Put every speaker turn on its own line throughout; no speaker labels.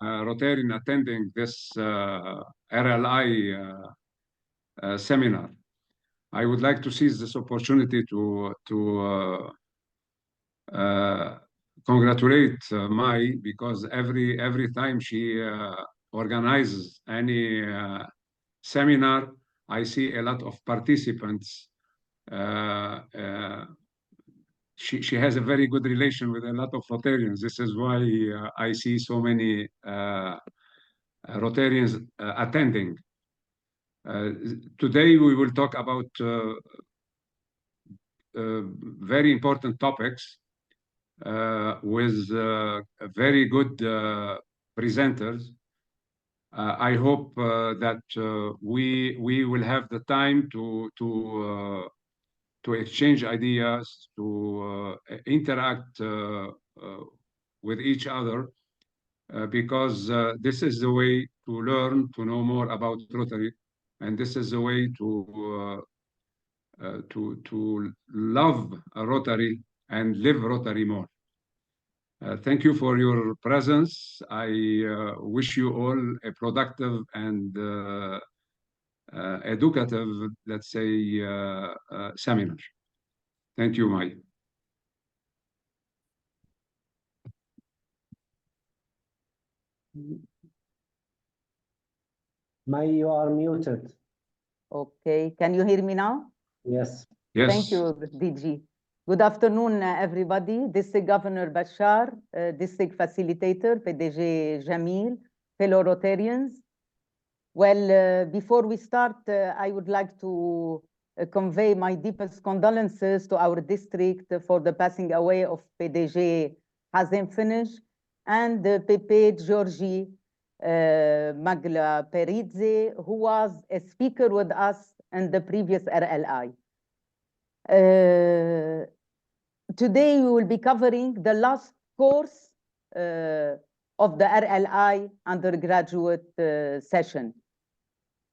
Rotarian attending this RLI seminar. I would like to seize this opportunity to congratulate Mai, because every time she organizes any seminar, I see a lot of participants. She has a very good relation with a lot of Rotarians. This is why I see so many Rotarians attending. Today we will talk about very important topics with very good presenters. I hope that we will have the time to exchange ideas, to interact with each other, because this is the way to learn, to know more about Rotary, and this is the way to love Rotary and live Rotary more. Thank you for your presence. I wish you all a productive and educative, let's say, seminar. Thank you, Mai.
Mai, you are muted.
Okay, can you hear me now?
Yes.
Yes.
Thank you, DG. Good afternoon, everybody. This is Governor Bashar, District Facilitator, PDG Jamil, fellow Rotarians. Well, before we start, I would like to convey my deepest condolences to our district for the passing away of PDG Hazem Finish and Pepe Georgi Magla Peridze, who was a speaker with us in the previous RLI. Today we will be covering the last course of the RLI undergraduate session.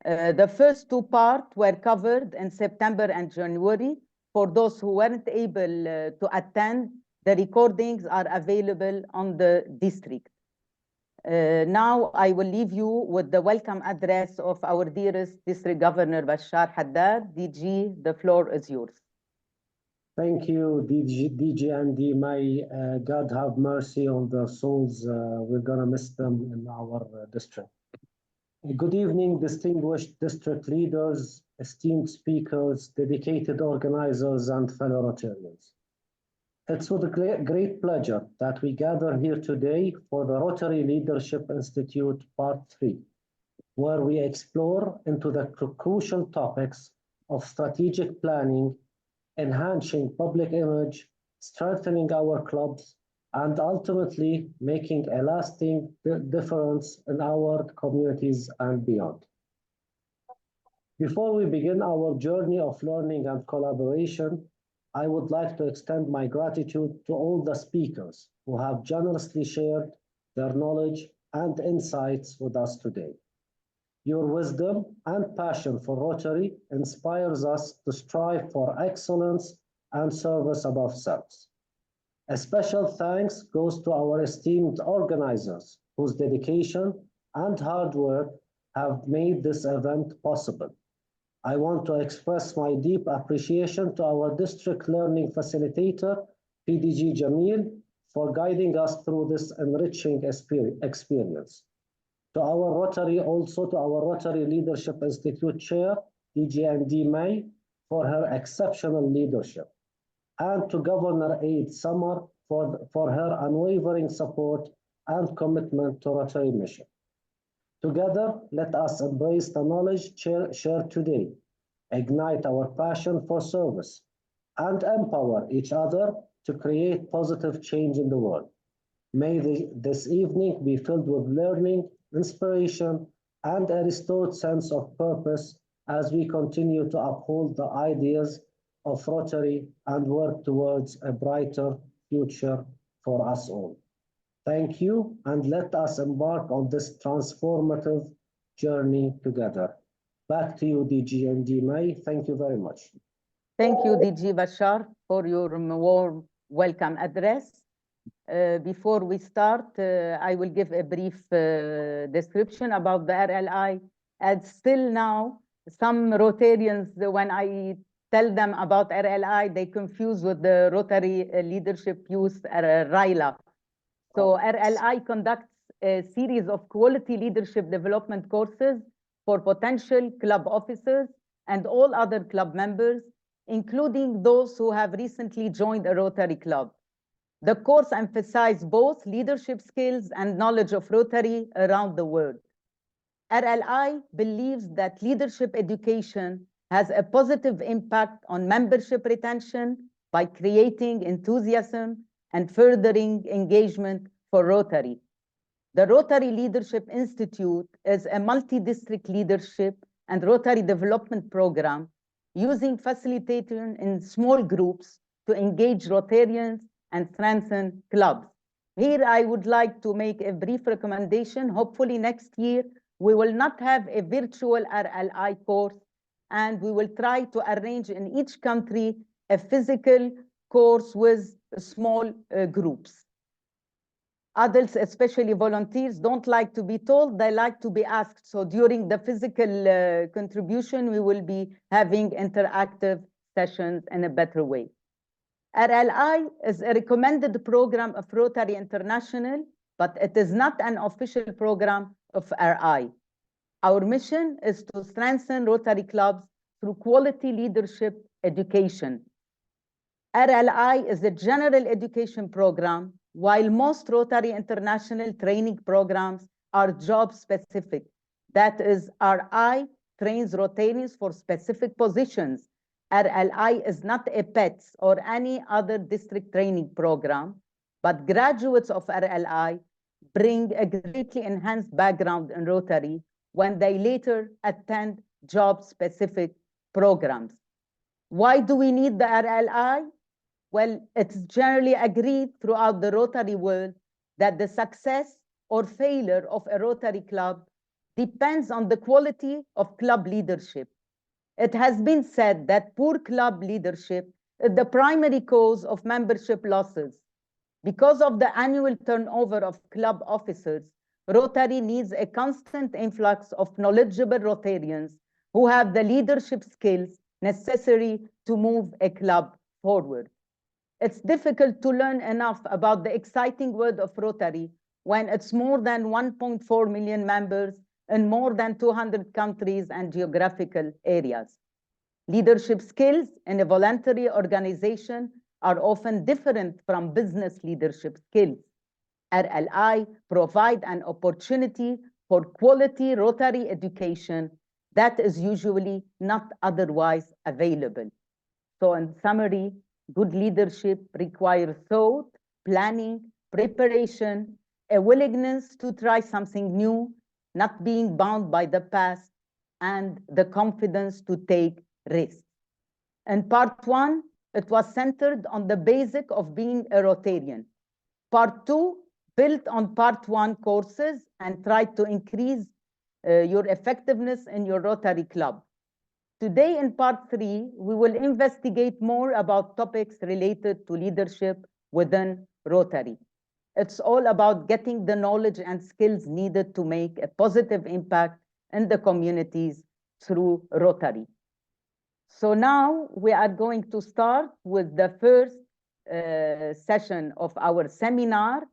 The first two parts were covered in September and January. For those who weren't able to attend, the recordings are available on the district. Now I will leave you with the welcome address of our dearest District Governor Bashar Haddad. DG, the floor is yours.
Thank you, DG and D. May God have mercy on their souls. We're gonna miss them in our district. Good evening, distinguished district leaders, esteemed speakers, dedicated organizers, and fellow Rotarians. It's with a great pleasure that we gather here today for the Rotary Leadership Institute Part 3, where we explore into the crucial topics of strategic planning, enhancing public image, strengthening our clubs, and ultimately making a lasting difference in our communities and beyond. Before we begin our journey of learning and collaboration, I would like to extend my gratitude to all the speakers who have generously shared their knowledge and insights with us today. Your wisdom and passion for Rotary inspires us to strive for excellence and service above self. A special thanks goes to our esteemed organizers whose dedication and hard work have made this event possible. I want to express my deep appreciation to our district learning facilitator, PDG Jamil, for guiding us through this enriching experience. To our Rotary Leadership Institute Chair, DG&D May, for her exceptional leadership, and to Governor Aid Summer for her unwavering support and commitment to Rotary mission. Together, let us embrace the knowledge shared today, ignite our passion for service, and empower each other to create positive change in the world. May this evening be filled with learning, inspiration, and a restored sense of purpose as we continue to uphold the ideas of Rotary and work towards a brighter future for us all. Thank you, and let us embark on this transformative journey together. Back to you, DG and D. May. Thank you very much.
Thank you, DG Bashar, for your warm welcome address. Before we start, I will give a brief description about the RLI. And still now, some Rotarians, when I tell them about RLI, they confuse with the Rotary Leadership Youth RLI. So RLI conducts a series of quality leadership development courses for potential club officers and all other club members, including those who have recently joined a Rotary club. The course emphasizes both leadership skills and knowledge of Rotary around the world. RLI believes that leadership education has a positive impact on membership retention by creating enthusiasm and furthering engagement for Rotary. The Rotary Leadership Institute is a multi-district leadership and Rotary development program using facilitation in small groups to engage Rotarians and strengthen clubs. Here, I would like to make a brief recommendation. Hopefully next year, we will not have a virtual RLI course, and we will try to arrange in each country a physical course with small groups. Adults, especially volunteers, don't like to be told, they like to be asked. So during the physical contribution, we will be having interactive sessions in a better way. RLI is a recommended program of Rotary International, but it is not an official program of RI. Our mission is to strengthen Rotary clubs through quality leadership education. RLI is a general education program, while most Rotary International training programs are job-specific. That is, RI trains Rotarians for specific positions. RLI is not a PETS or any other district training program, but graduates of RLI bring a greatly enhanced background in Rotary when they later attend job-specific programs. Why do we need the RLI? Well, it's generally agreed throughout the Rotary world that the success or failure of a Rotary club depends on the quality of club leadership. It has been said that poor club leadership is the primary cause of membership losses. Because of the annual turnover of club officers, Rotary needs a constant influx of knowledgeable Rotarians who have the leadership skills necessary to move a club forward. It's difficult to learn enough about the exciting world of Rotary when it's more than 1.4 million members in more than 200 countries and geographical areas. Leadership skills in a voluntary organization are often different from business leadership skills. RLI provide an opportunity for quality Rotary education that is usually not otherwise available. So in summary, good leadership requires thought, planning, preparation, a willingness to try something new, not being bound by the past, and the confidence to take risks. In part one, it was centered on the basic of being a Rotarian. Part two built on part one courses and tried to increase your effectiveness in your Rotary club. Today in part three, we will investigate more about topics related to leadership within Rotary. It's all about getting the knowledge and skills needed to make a positive impact in the communities through Rotary. So now we are going to start with the first session of our seminar,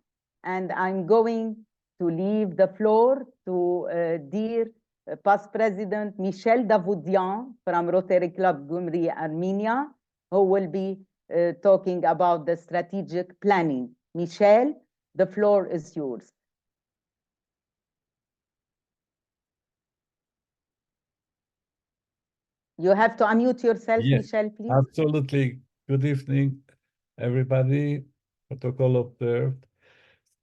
and I'm going to leave the floor to dear past President Michel Davoudian from Rotary Club Gyumri, Armenia, who will be talking about the strategic planning. Michel, the floor is yours. You have to unmute yourself,
Yes,
Michel, please.
absolutely. Good evening, everybody. Protocol observed.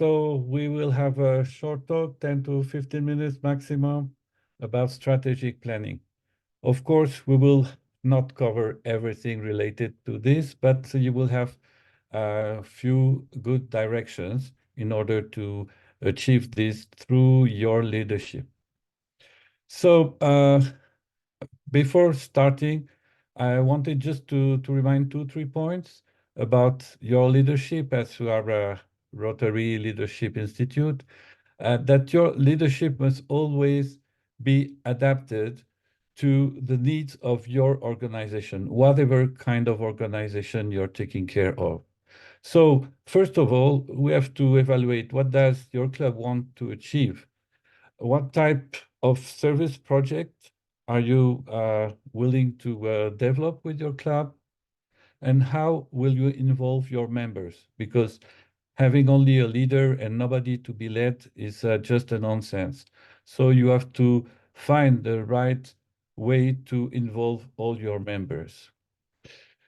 So we will have a short talk, 10 to 15 minutes maximum, about strategic planning. Of course, we will not cover everything related to this, but you will have a few good directions in order to achieve this through your leadership. So before starting, I wanted just to remind 2-3 points about your leadership as you are Rotary Leadership Institute, that your leadership must always be adapted to the needs of your organization, whatever kind of organization you're taking care of. So first of all, we have to evaluate what does your club want to achieve? What type of service project are you willing to develop with your club? And how will you involve your members? Because having only a leader and nobody to be led is just a nonsense. So you have to find the right way to involve all your members.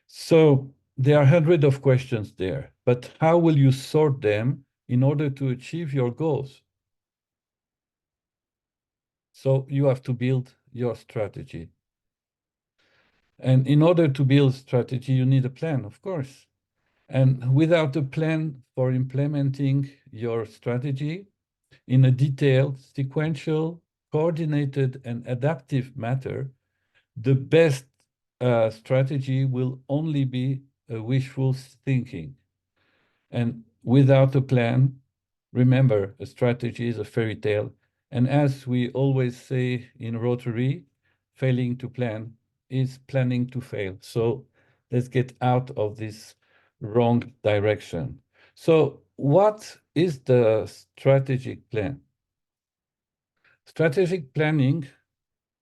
So there are hundreds of questions there, but how will you sort them in order to achieve your goals? So you have to build your strategy. And in order to build strategy, you need a plan, of course. And without a plan for implementing your strategy in a detailed, sequential, coordinated, and adaptive manner, the best strategy will only be wishful thinking. And without a plan, remember, a strategy is a fairy tale. And as we always say in Rotary, failing to plan is planning to fail. So let's get out of this wrong direction. So what is the strategic plan? Strategic planning,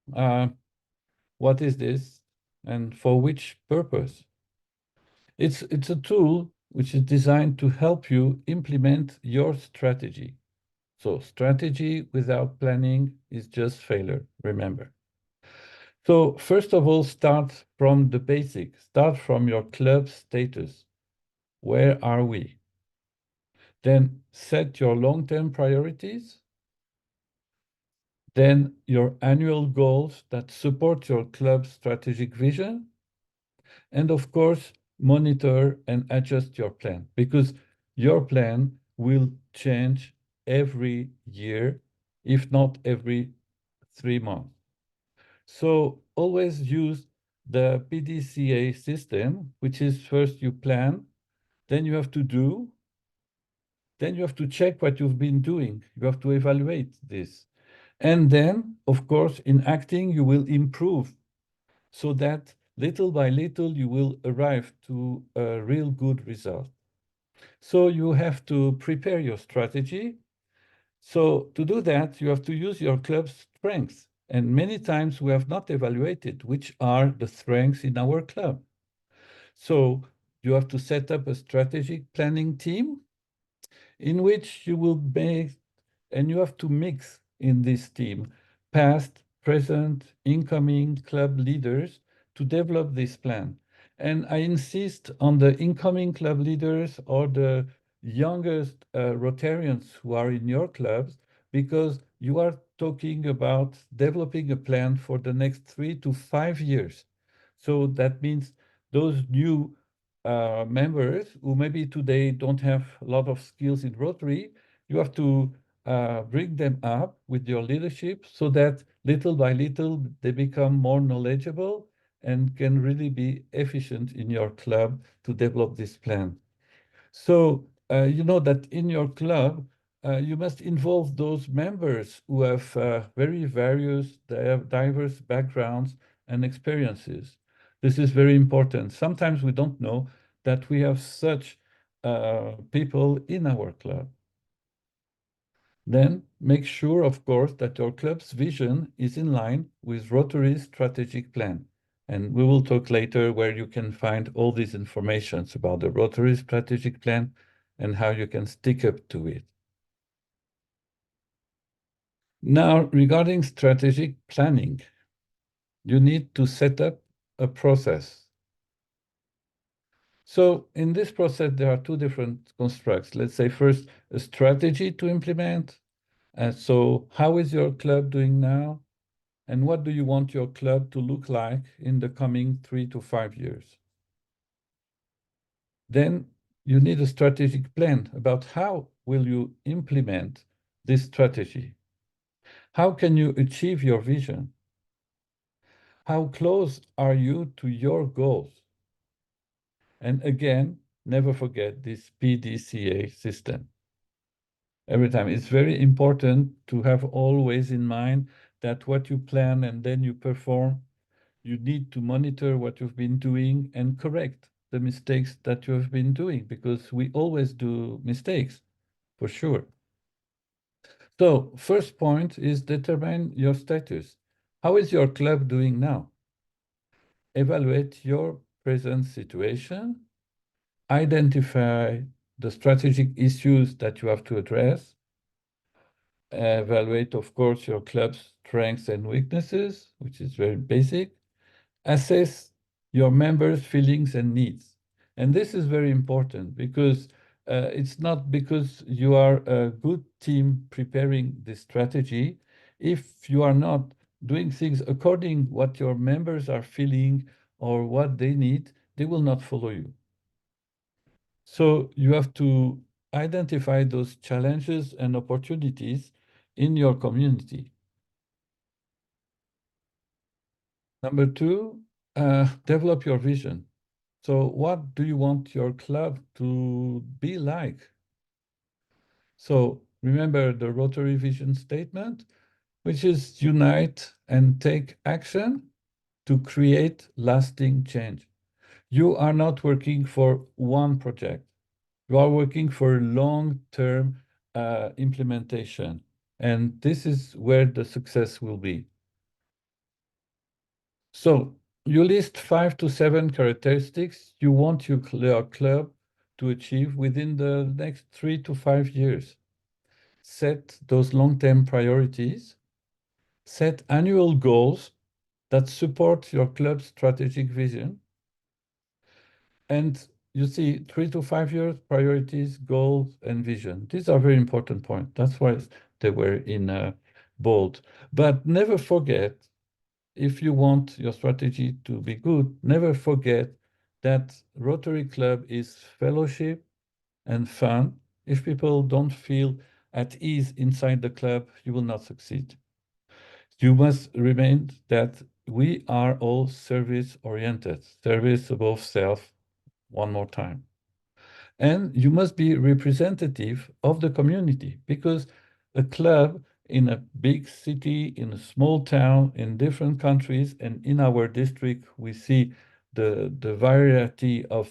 what is this and for which purpose? It's a tool which is designed to help you implement your strategy. So strategy without planning is just failure, remember. So first of all, start from the basics. Start from your club status. Where are we? Then set your long-term priorities. Then your annual goals that support your club's strategic vision. And of course, monitor and adjust your plan, because your plan will change every year, if not every 3 months. So always use the PDCA system, which is first you plan, then you have to do, then you have to check what you've been doing. You have to evaluate this. And then, of course, in acting, you will improve so that little by little, you will arrive to a real good result. So you have to prepare your strategy. So to do that, you have to use your club's strengths. And many times we have not evaluated which are the strengths in our club. So you have to set up a strategic planning team in which you will make, and you have to mix in this team past, present, incoming club leaders to develop this plan. And I insist on the incoming club leaders or the youngest Rotarians who are in your clubs, because you are talking about developing a plan for the next 3 to 5 years. So that means those new members who maybe today don't have a lot of skills in Rotary, you have to bring them up with your leadership so that little by little they become more knowledgeable and can really be efficient in your club to develop this plan. So you know that in your club, you must involve those members who have very various, diverse backgrounds and experiences. This is very important. Sometimes we don't know that we have such people in our club. Then make sure, of course, that your club's vision is in line with Rotary's strategic plan. And we will talk later where you can find all these informations about the Rotary strategic plan and how you can stick up to it. Now, regarding strategic planning, you need to set up a process. So in this process, there are two different constructs. Let's say first, a strategy to implement. So how is your club doing now? And what do you want your club to look like in the coming 3 to 5 years? Then you need a strategic plan about how will you implement this strategy. How can you achieve your vision? How close are you to your goals? And again, never forget this PDCA system. Every time. It's very important to have always in mind that what you plan and then you perform, you need to monitor what you've been doing and correct the mistakes that you have been doing, because we always do mistakes, for sure. So first point is determine your status. How is your club doing now? Evaluate your present situation, identify the strategic issues that you have to address, evaluate, of course, your club's strengths and weaknesses, which is very basic, assess your members' feelings and needs. And this is very important because it's not because you are a good team preparing this strategy. If you are not doing things according what your members are feeling or what they need, they will not follow you. So you have to identify those challenges and opportunities in your community. Number two, develop your vision. So what do you want your club to be like? So remember the Rotary Vision statement, which is unite and take action to create lasting change. You are not working for one project. You are working for long-term implementation. And this is where the success will be. So you list 5 to 7 characteristics you want your club to achieve within the next 3 to 5 years. Set those long-term priorities. Set annual goals that support your club's strategic vision. And you see 3 to 5 years, priorities, goals, and vision. These are very important points. That's why they were in bold. But never forget, if you want your strategy to be good, never forget that Rotary Club is fellowship and fun. If people don't feel at ease inside the club, you will not succeed. You must remain that we are all service-oriented, service above self, one more time. And you must be representative of the community, because a club in a big city, in a small town, in different countries, and in our district, we see the variety of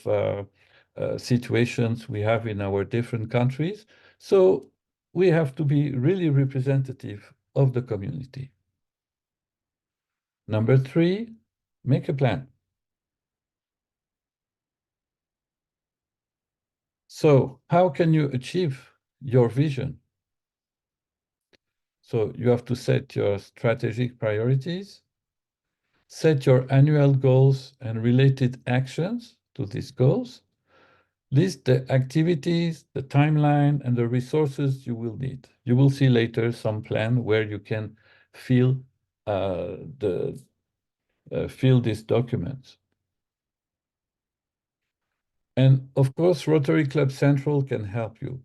situations we have in our different countries. So we have to be really representative of the community. Number 3, make a plan. So how can you achieve your vision? So you have to set your strategic priorities, set your annual goals and related actions to these goals, list the activities, the timeline, and the resources you will need. You will see later some plan where you can fill these documents. And of course, Rotary Club Central can help you.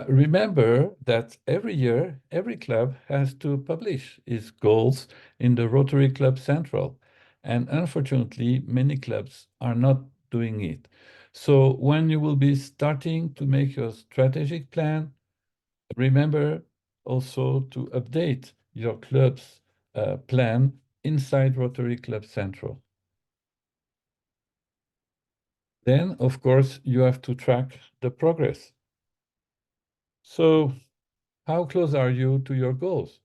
Remember that every year, every club has to publish its goals in the Rotary Club Central. And unfortunately, many clubs are not doing it. So when you will be starting to make your strategic plan, remember also to update your club's plan inside Rotary Club Central. Then, of course, you have to track the progress. So how close are you to your goals?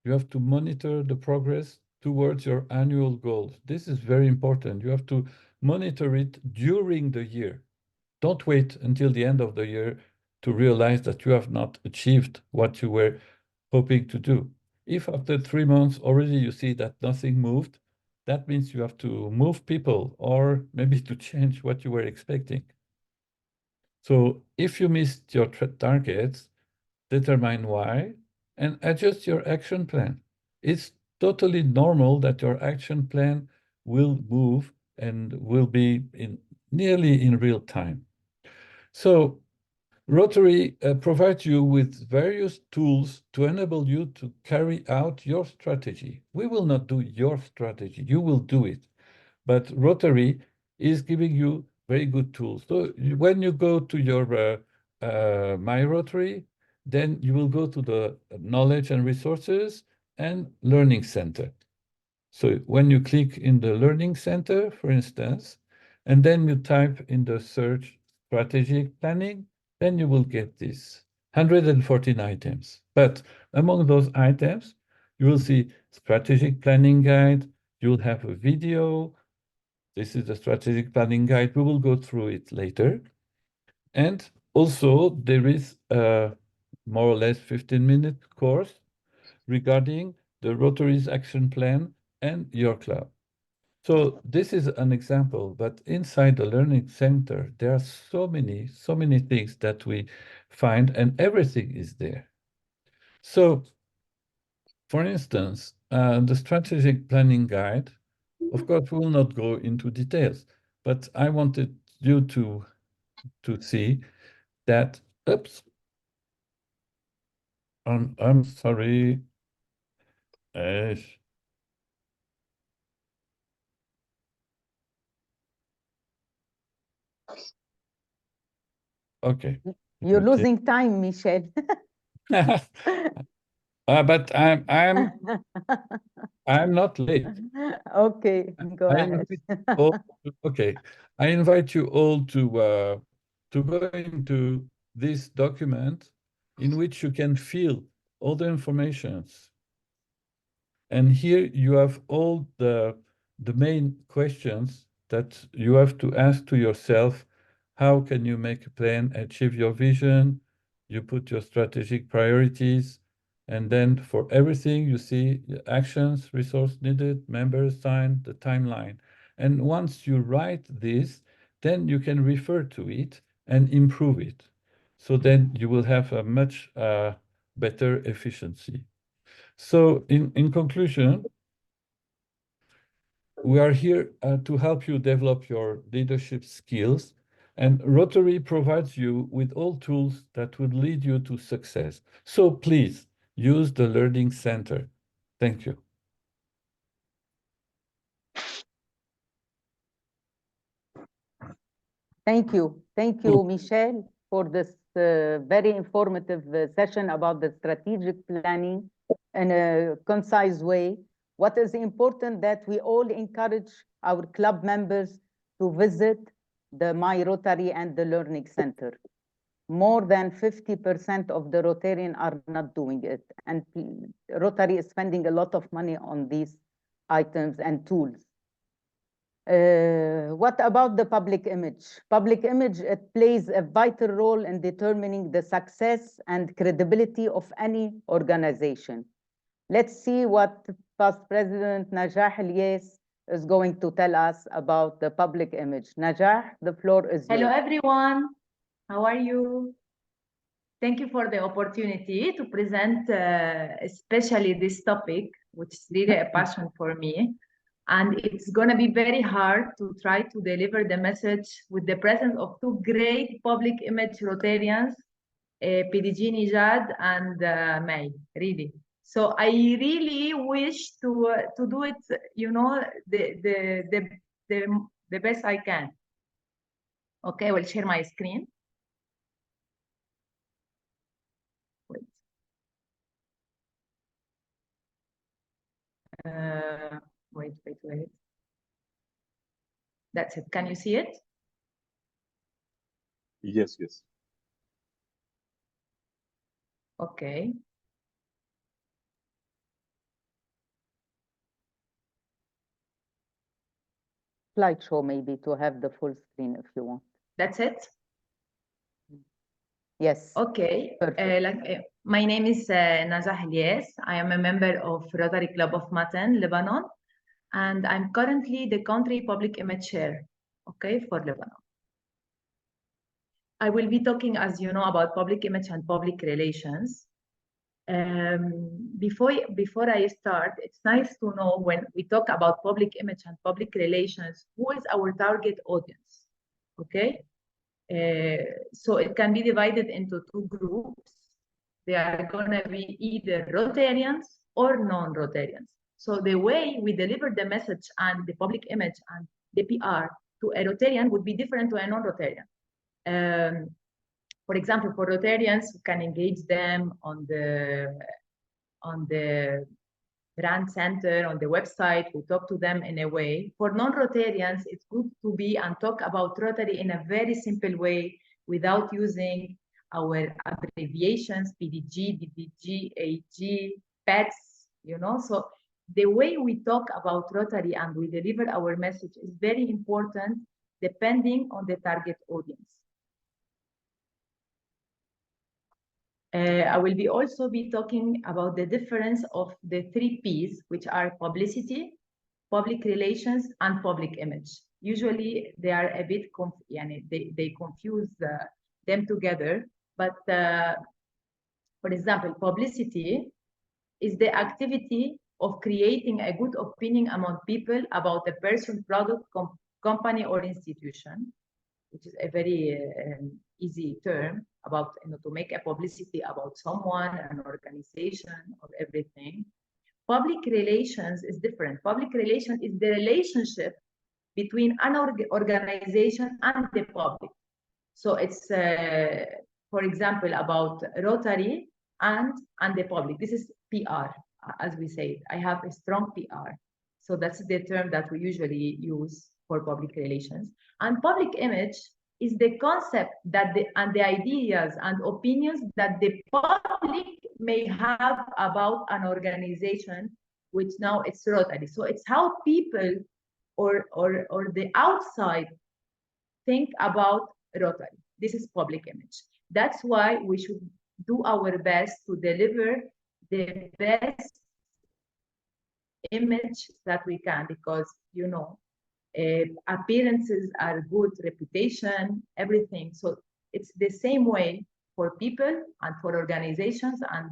You have to monitor the progress towards your annual goals. This is very important. You have to monitor it during the year. Don't wait until the end of the year to realize that you have not achieved what you were hoping to do. If after 3 months already you see that nothing moved, that means you have to move people or maybe to change what you were expecting. So if you missed your targets, determine why and adjust your action plan. It's totally normal that your action plan will move and will be nearly in real time. So Rotary provides you with various tools to enable you to carry out your strategy. We will not do your strategy, you will do it. But Rotary is giving you very good tools. So when you go to your My Rotary, then you will go to the Knowledge and Resources and Learning Center. So when you click in the Learning Center, for instance, and then you type in the search strategic planning, then you will get this 114 items. But among those items, you will see strategic planning guide, you'll have a video. This is the strategic planning guide. We will go through it later. And also there is a more or less 15-minute course regarding the Rotary's action plan and your club. So this is an example, but inside the Learning Center, there are so many things that we find, and everything is there. So, for instance, the strategic planning guide, of course, we will not go into details, but I wanted you to see that, oops, I'm sorry. Okay.
You're losing time, Michel.
But I'm not late.
Okay, go ahead.
Okay, I invite you all to go into this document in which you can fill all the informations. And here you have all the main questions that you have to ask to yourself. How can you make a plan, achieve your vision? You put your strategic priorities, and then for everything you see actions, resource needed, members signed, the timeline. And once you write this, then you can refer to it and improve it. So then you will have a much better efficiency. So in conclusion, we are here to help you develop your leadership skills, and Rotary provides you with all tools that would lead you to success. So please use the Learning Center. Thank you.
Thank you. Thank you, Michel, for this very informative session about the strategic planning in a concise way. What is important that we all encourage our club members to visit the My Rotary and the Learning Center. More than 50% of the Rotarians are not doing it. And Rotary is spending a lot of money on these items and tools. What about the public image? Public image, it plays a vital role in determining the success and credibility of any organization. Let's see what Past President Najah Ilyes is going to tell us about the public image. Najah, the floor is yours.
Hello, everyone. How are you? Thank you for the opportunity to present especially this topic, which is really a passion for me. And it's going to be very hard to try to deliver the message with the presence of two great public image Rotarians, PDG Nijad and May, really. So I really wish to do it, you know, the best I can. Okay, I will share my screen. Wait. Wait. That's it. Can you see it?
Yes.
Okay.
Slideshow maybe to have the full screen if you want.
That's it?
Yes.
Okay. My name is Najah Ilyes. I am a member of Rotary Club of Matan, Lebanon, and I'm currently the country public image chair, okay, for Lebanon. I will be talking, as you know, about public image and public relations. Before I start, it's nice to know when we talk about public image and public relations, who is our target audience, okay? So it can be divided into two groups. They are going to be either Rotarians or non-Rotarians. So the way we deliver the message and the public image and the PR to a Rotarian would be different to a non-Rotarian. For example, for Rotarians, we can engage them on the brand center, on the website. We talk to them in a way. For non-Rotarians, it's good to be and talk about Rotary in a very simple way without using our abbreviations, PDG, DDG, AG, PETS, you know. So the way we talk about Rotary and we deliver our message is very important depending on the target audience. I will also be talking about the difference of the 3 Ps, which are publicity, public relations, and public image. Usually they are a bit, they confuse them together. But for example, publicity is the activity of creating a good opinion among people about a person, product, company, or institution, which is a very easy term about, you know, to make a publicity about someone, an organization, or everything. Public relations is different. Public relations is the relationship between an organization and the public. So it's, for example, about Rotary and the public. This is PR, as we say. I have a strong PR. So that's the term that we usually use for public relations. And public image is the concept that the ideas and opinions that the public may have about an organization, which now it's Rotary. So it's how people or the outside think about Rotary. This is public image. That's why we should do our best to deliver the best image that we can, because, you know, appearances are good, reputation, everything. So it's the same way for people and for organizations and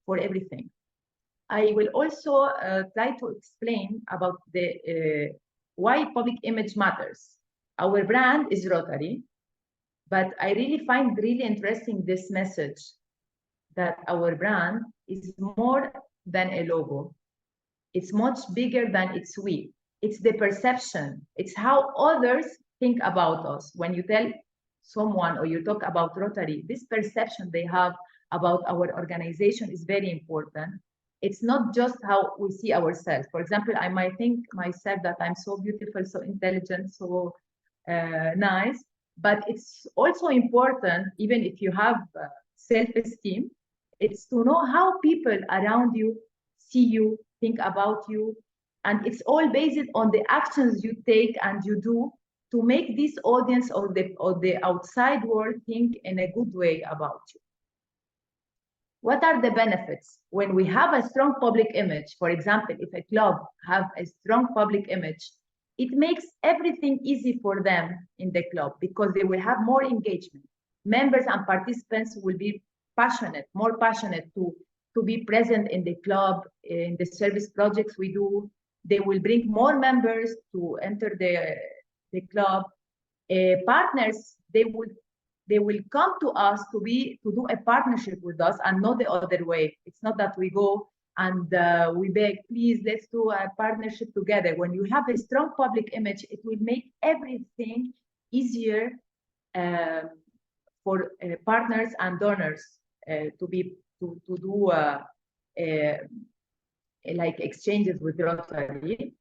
for everything. I will also try to explain about the why public image matters. Our brand is Rotary, but I really find really interesting this message that our brand is more than a logo. It's much bigger than its we. It's the perception. It's how others think about us. When you tell someone or you talk about Rotary, this perception they have about our organization is very important. It's not just how we see ourselves. For example, I might think myself that I'm so beautiful, so intelligent, so nice, but it's also important, even if you have self-esteem, it's to know how people around you see you, think about you, and it's all based on the actions you take and you do to make this audience or the outside world think in a good way about you. What are the benefits? When we have a strong public image, for example, if a club have a strong public image, it makes everything easy for them in the club because they will have more engagement. Members and participants will be passionate, more passionate to be present in the club, in the service projects we do. They will bring more members to enter the club. Partners, they will come to us to do a partnership with us and not the other way. It's not that we go and we beg, please, let's do a partnership together. When you have a strong public image, it will make everything easier for partners and donors to do like exchanges with Rotary,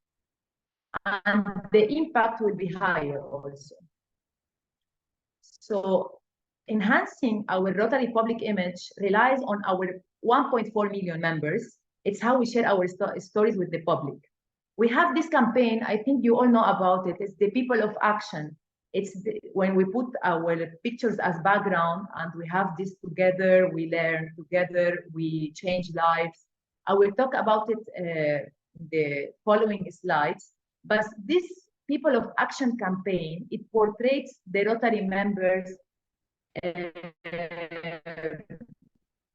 and the impact will be higher also. So enhancing our Rotary public image relies on our 1.4 million members. It's how we share our stories with the public. We have this campaign, I think you all know about it. It's the People of Action. It's when we put our pictures as background and we have this together, we learn together, we change lives. I will talk about it in the following slides, but this People of Action campaign, it portrays the Rotary members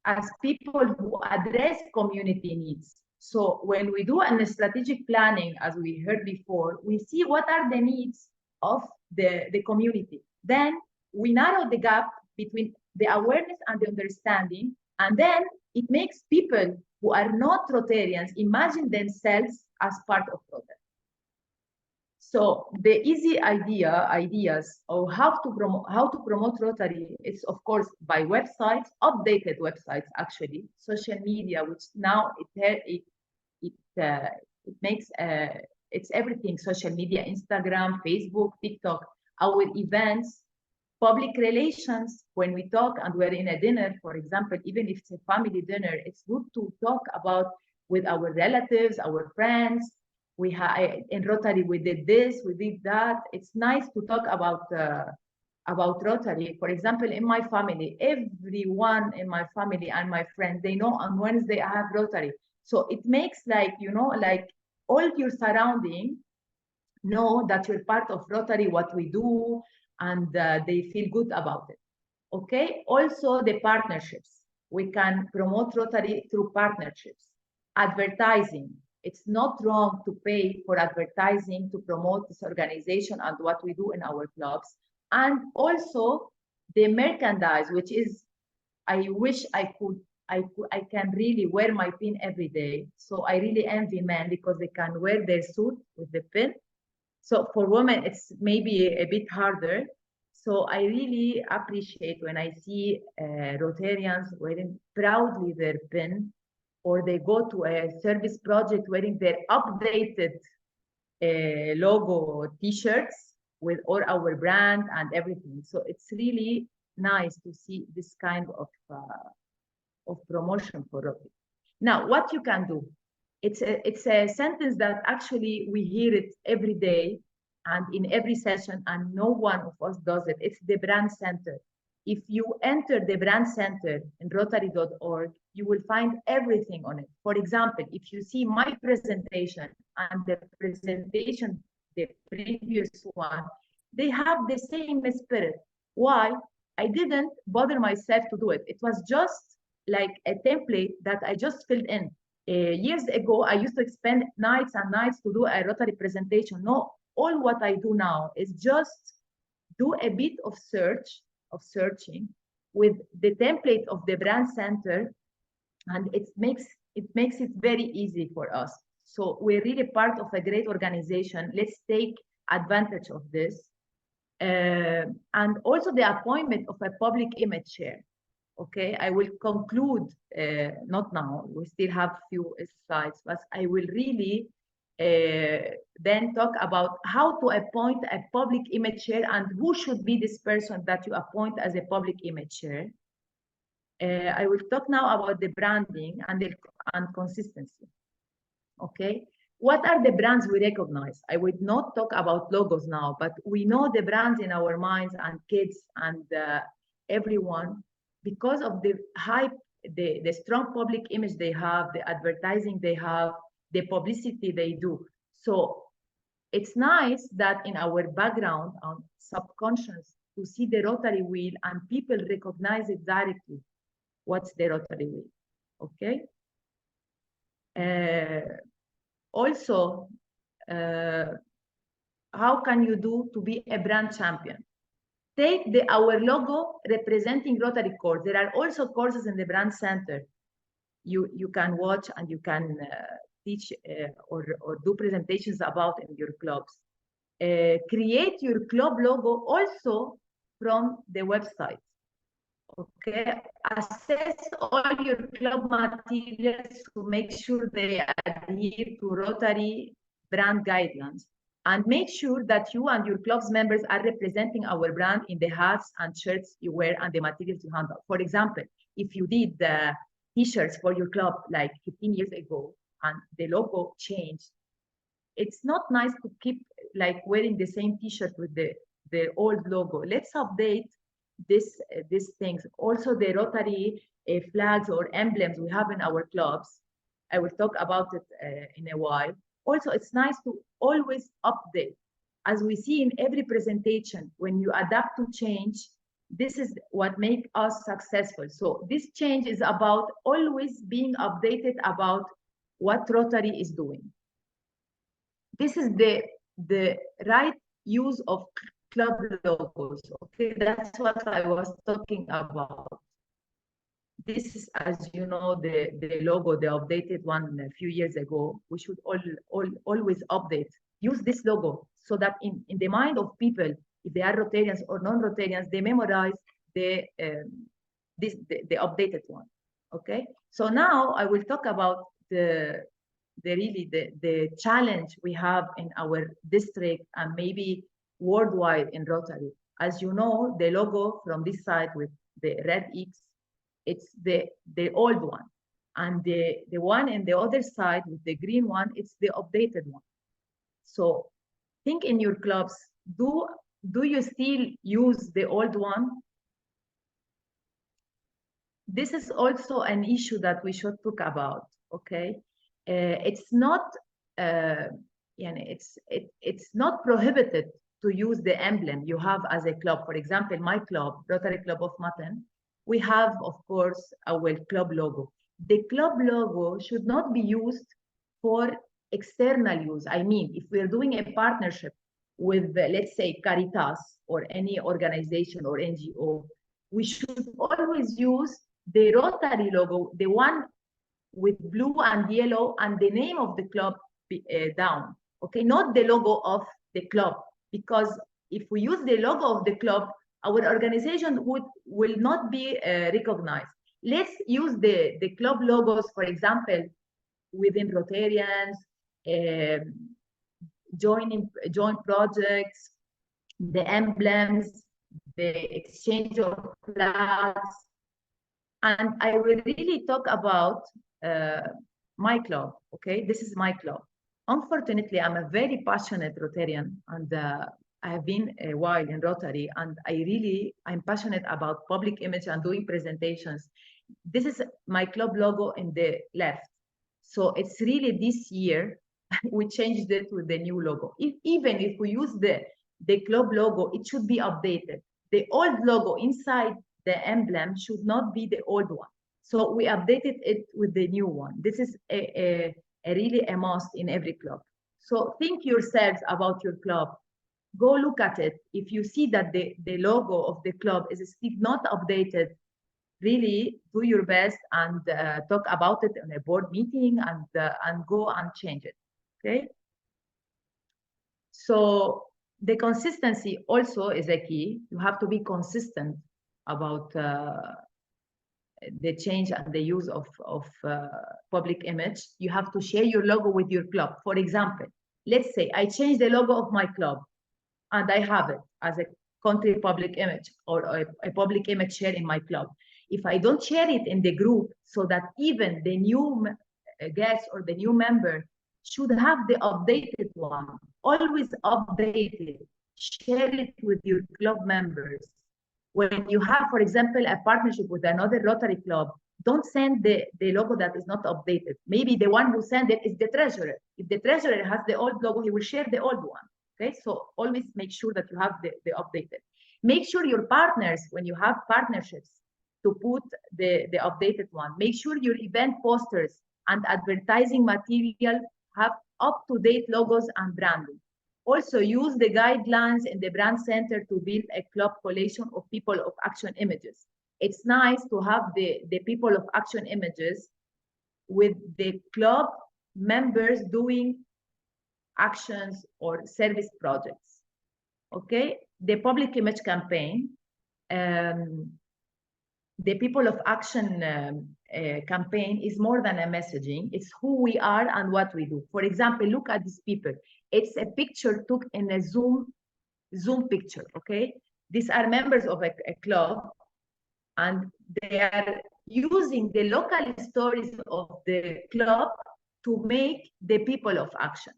as people who address community needs. So when we do a strategic planning, as we heard before, we see what are the needs of the community. Then we narrow the gap between the awareness and the understanding, and then it makes people who are not Rotarians imagine themselves as part of Rotary. So the easy ideas of how to promote Rotary, it's of course by websites, updated websites actually, social media, which now it makes it's everything, social media, Instagram, Facebook, TikTok, our events, public relations. When we talk and we're in a dinner, for example, even if it's a family dinner, it's good to talk about with our relatives, our friends. We in Rotary, we did this, we did that. It's nice to talk about Rotary. For example, in my family, everyone in my family and my friends, they know on Wednesday I have Rotary. So it makes like, you know, like all your surrounding know that you're part of Rotary, what we do, and they feel good about it. Okay. Also the partnerships. We can promote Rotary through partnerships. Advertising. It's not wrong to pay for advertising to promote this organization and what we do in our clubs. And also the merchandise, which is, I wish I can really wear my pin every day. So I really envy men because they can wear their suit with the pin. So for women, it's maybe a bit harder. So I really appreciate when I see Rotarians wearing proudly their pin, or they go to a service project wearing their updated logo T-shirts with all our brand and everything. So it's really nice to see this kind of promotion for Rotary. Now, what you can do? It's a sentence that actually we hear it every day and in every session, and no one of us does it. It's the brand center. If you enter the brand center in Rotary.org, you will find everything on it. For example, if you see my presentation and the presentation, the previous one, they have the same spirit. Why? I didn't bother myself to do it. It was just like a template that I just filled in. Years ago, I used to spend nights and nights to do a Rotary presentation. No, all what I do now is just do a bit of searching with the template of the brand center, and it makes it very easy for us. So we're really part of a great organization. Let's take advantage of this. And also the appointment of a public image chair. Okay, I will conclude, not now, we still have few slides, but I will really then talk about how to appoint a public image chair and who should be this person that you appoint as a public image chair. I will talk now about the branding and consistency. Okay, what are the brands we recognize? I would not talk about logos now, but we know the brands in our minds, and kids and everyone, because of the hype, the strong public image they have, the advertising they have, the publicity they do. So it's nice that in our background, on subconscious, to see the Rotary wheel and people recognize it directly. What's the Rotary wheel? Okay. Also, how can you do to be a brand champion? Take our logo representing Rotary course. There are also courses in the brand center you can watch, and you can teach or do presentations about in your clubs. Create your club logo also from the website. Okay, assess all your club materials to make sure they adhere to Rotary brand guidelines, and make sure that you and your club's members are representing our brand in the hats and shirts you wear and the materials you handle. For example, if you did the T-shirts for your club like 15 years ago and the logo changed, it's not nice to keep like wearing the same T-shirt with the old logo. Let's update these things. Also the Rotary flags or emblems we have in our clubs. I will talk about it in a while. Also, it's nice to always update. As we see in every presentation, when you adapt to change, this is what makes us successful. So this change is about always being updated about what Rotary is doing. This is the right use of club logos. Okay, that's what I was talking about. this is, as you know, the logo, the updated one a few years ago. We should always update, use this logo so that in the mind of people, if they are Rotarians or non-Rotarians, they memorize the updated one. Okay, so now I will talk about the challenge we have in our district and maybe worldwide in Rotary. As you know, the logo from this side with the red X, it's the old one. And the one in the other side with the green one, it's the updated one. So think in your clubs, do you still use the old one? This is also an issue that we should talk about, okay? It's not it's not prohibited to use the emblem you have as a club. For example, my club, Rotary Club of Mutton, we have, of course, our club logo. The club logo should not be used for external use. I mean, if we're doing a partnership with, let's say, Caritas or any organization or NGO, we should always use the Rotary logo, the one with blue and yellow and the name of the club down, okay? Not the logo of the club, because if we use the logo of the club, our organization will not be recognized. Let's use the club logos, for example, within Rotarians, joint projects, the emblems, the exchange of flags. And I will really talk about my club, okay? This is my club. Unfortunately, I'm a very passionate Rotarian, and I have been a while in Rotary, and I'm passionate about public image and doing presentations. This is my club logo in the left. So it's really this year, we changed it with the new logo. Even if we use the club logo, it should be updated. The old logo inside the emblem should not be the old one. So we updated it with the new one. This is a really a must in every club. So think yourselves about your club. Go look at it. If you see that the logo of the club is still not updated, really do your best and talk about it in a board meeting and go and change it, okay? So the consistency also is a key. You have to be consistent about the change and the use of public image. You have to share your logo with your club. For example, let's say I change the logo of my club and I have it as a country public image or a public image share in my club. If I don't share it in the group so that even the new guest or the new member should have the updated one, always update it, share it with your club members. When you have, for example, a partnership with another Rotary club, don't send the logo that is not updated. Maybe the one who sent it is the treasurer. If the treasurer has the old logo, he will share the old one. Okay, so always make sure that you have the updated. Make sure your partners, when you have partnerships, to put the updated one. Make sure your event posters and advertising material have up-to-date logos and branding. Also use the guidelines in the brand center to build a club collection of people of action images. It's nice to have the people of action images with the club members doing actions or service projects. Okay, the public image campaign, the people of action campaign is more than a messaging. It's who we are and what we do. For example, look at these people. It's a picture took in a Zoom picture, okay? These are members of a club, and they are using the local stories of the club to make the people of action.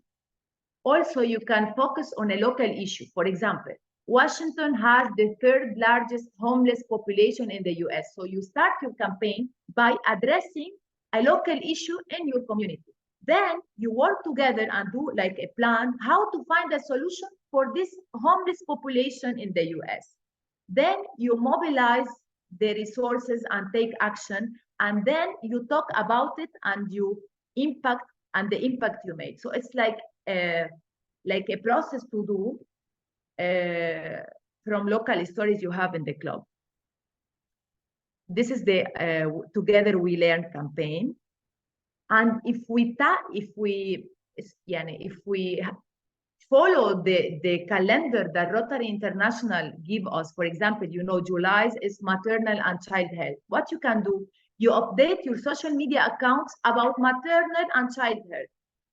Also, you can focus on a local issue. For example, Washington has the third largest homeless population in the US. So you start your campaign by addressing a local issue in your community. Then you work together and do like a plan how to find a solution for this homeless population in the US. Then you mobilize the resources and take action, and then you talk about it and you impact and the impact you made. So it's like a process to do from local stories you have in the club. This is the Together We Learn campaign. And if we follow the calendar that Rotary International give us, for example, you know, July is maternal and child health. What you can do, you update your social media accounts about maternal and child health,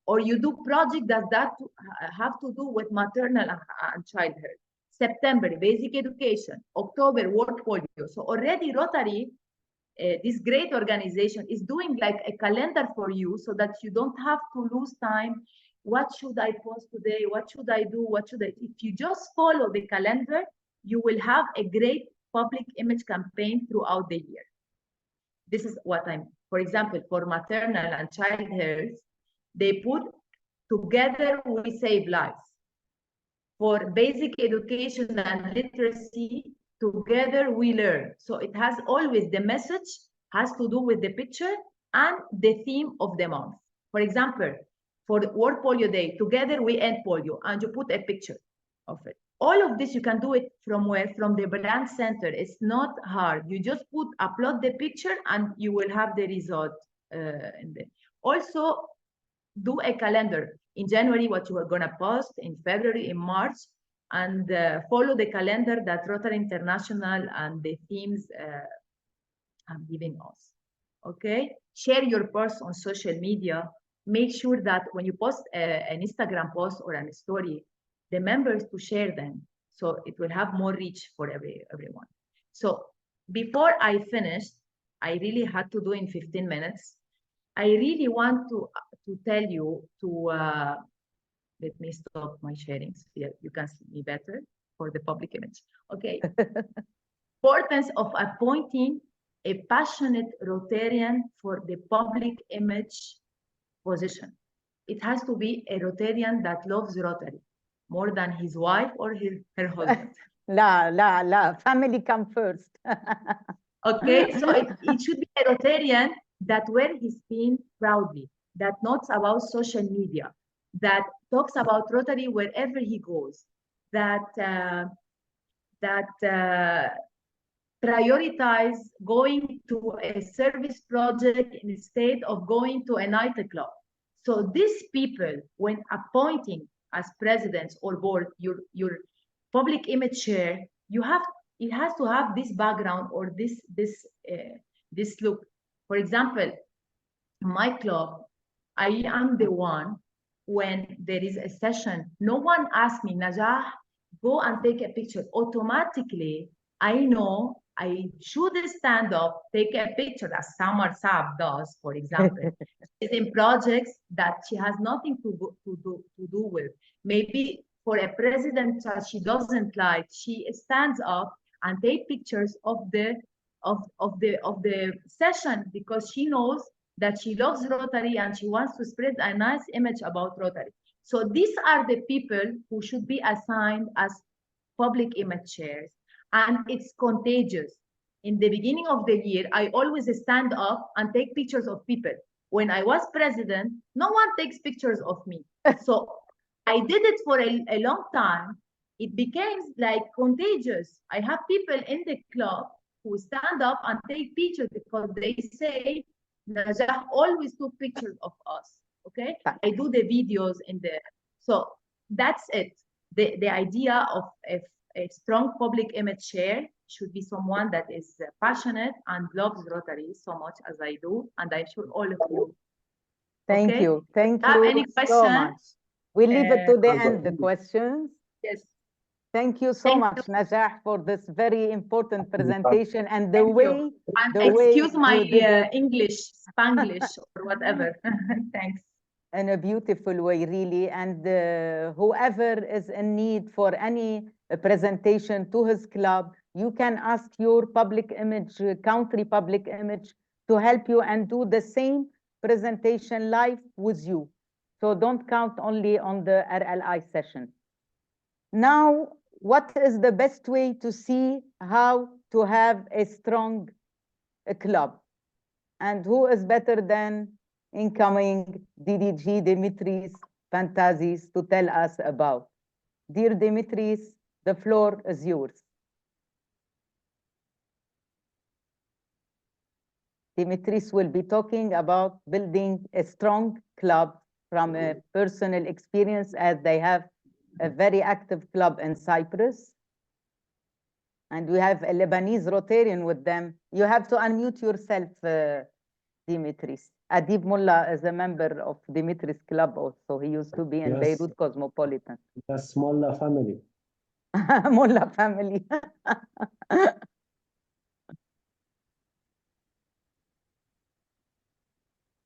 or you do projects that have to do with maternal and child health. September, basic education. October, world polio. So already Rotary, this great organization, is doing like a calendar for you so that you don't have to lose time. What should I post today? What should I do? What should I? If you just follow the calendar, you will have a great public image campaign throughout the year. This is what for example, for maternal and child health, they put Together We Save Lives. For basic education and literacy, Together We Learn. So it has always the message has to do with the picture and the theme of the month. For example, for the World Polio Day, Together We End Polio, and you put a picture of it. All of this, you can do it from where? From the brand center. It's not hard. You just upload the picture and you will have the result. Also, do a calendar. In January, what you are going to post, in February, in March, and follow the calendar that Rotary International and the themes are giving us. Okay? Share your posts on social media. Make sure that when you post an Instagram post or a story, the members to share them, so it will have more reach for everyone. So before I finished, I really had to do in 15 minutes. I really want to tell you to, let me stop my sharing so you can see me better for the public image. Okay. Importance of appointing a passionate Rotarian for the public image position. It has to be a Rotarian that loves Rotary more than his wife or her husband.
La, family come first.
Okay, so it should be a Rotarian that wears his pin proudly, that knows about social media, that talks about Rotary wherever he goes, that prioritize going to a service project instead of going to a nightclub. So these people, when appointing as presidents or board, your public image chair, it has to have this background or this look. For example, my club, I am the one when there is a session, no one asks me, Najah, go and take a picture. Automatically, I know I should stand up, take a picture, as Samar Saab does, for example. It's in projects that she has nothing to do with. Maybe for a president that she doesn't like, she stands up and take pictures of the session because she knows that she loves Rotary and she wants to spread a nice image about Rotary. So these are the people who should be assigned as public image chairs. And it's contagious. In the beginning of the year, I always stand up and take pictures of people. When I was president, no one takes pictures of me. So I did it for a long time. It became like contagious. I have people in the club who stand up and take pictures because they say, Najah always took pictures of us. Okay, I do the videos so that's it. The idea of a strong public image chair should be someone that is passionate and loves Rotary so much as I do, and I'm sure all of you.
Thank
Okay?
you. Thank
Have
you
any
so
questions?
much. We leave it to the end, the questions.
Yes.
Thank you so much, Najah, for this very important presentation and the way.
And
the
excuse
way
my
you did it
English, Spanglish, or whatever. Thanks.
in a beautiful way, really. And whoever is in need for any presentation to his club, you can ask your public image, country public image, to help you and do the same presentation live with you. So don't count only on the RLI session. Now, what is the best way to see how to have a strong club? And who is better than incoming DDG Dimitris Fantazis to tell us about? Dear Dimitris, the floor is yours. Dimitris will be talking about building a strong club from a personal experience, as they have a very active club in Cyprus. And we have a Lebanese Rotarian with them. You have to unmute yourself, Dimitris. Adib Mullah is a member of Dimitris Club also. He used to be in
Yes.
Beirut Cosmopolitan.
Yes, Mullah family.
Mullah family.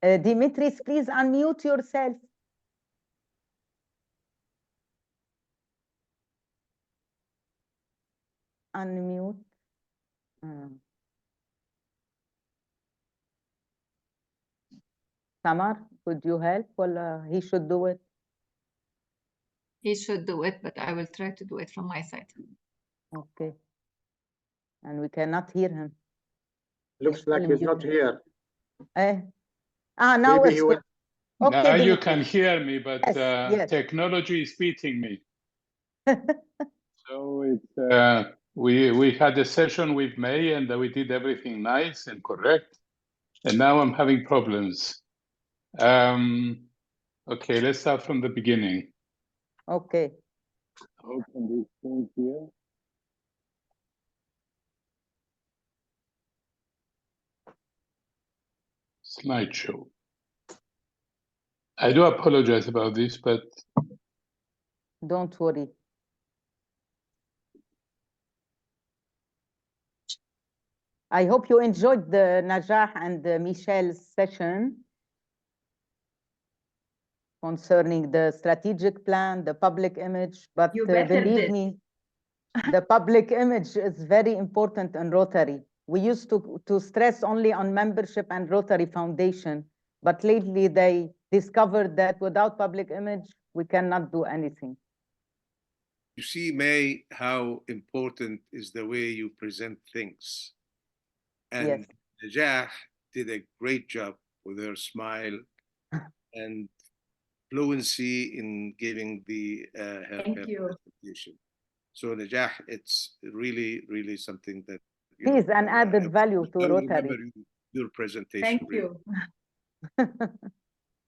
Dimitris, please unmute yourself. Unmute. Samar, could you help? Well, he should do it.
He should do it, but I will try to do it from my side.
Okay. And we cannot hear him.
Looks like he's not here.
Now
Maybe
it's
he will.
okay.
Now you
Dimitris.
can hear me, but
Yes, yes.
technology is beating me. So it's we had a session with May and we did everything nice and correct, and now I'm having problems. Okay, let's start from the beginning.
Okay.
Open this thing here. Slideshow. I do apologize about this, but
Don't worry. I hope you enjoyed the Najah and Michelle's session concerning the strategic plan, the public image, but
You better
believe
did.
me, the public image is very important in Rotary. We used to stress only on membership and Rotary Foundation, but lately they discovered that without public image, we cannot do anything.
You see, May, how important is the way you present things. And
Yes.
Najah did a great job with her smile and fluency in giving her
Thank you.
presentation. So Najah, it's really, really something that
It is an added value to
I will
Rotary.
remember your presentation.
Thank
really.
you.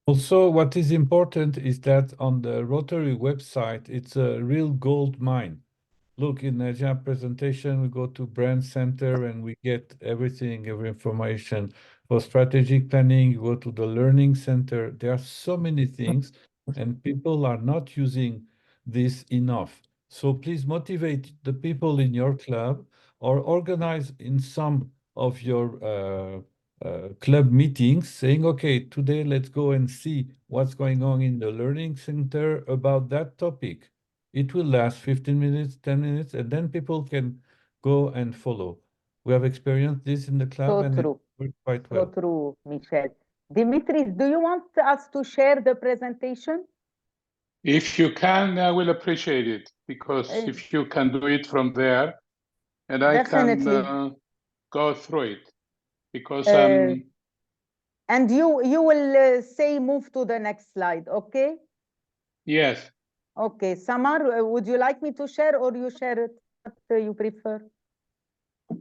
Also, what is important is that on the Rotary website, it's a real gold mine. Look, in Najah presentation, we go to brand center and we get everything, every information. For strategic planning, you go to the learning center. There are so many things and people are not using this enough. So please motivate the people in your club or organize in some of your club meetings saying, okay, today let's go and see what's going on in the learning center about that topic. It will last 15 minutes, 10 minutes, and then people can go and follow. We have experienced this in the club
So
and
true.
it worked quite
So
well.
true, Michelle. Dimitris, do you want us to share the presentation?
if you can, I will appreciate it, because if you can do it from there, and I
Definitely.
can go through it, because
And you will say move to the next slide, okay?
yes,
Okay, Samar, would you like me to share or you share it? What you prefer?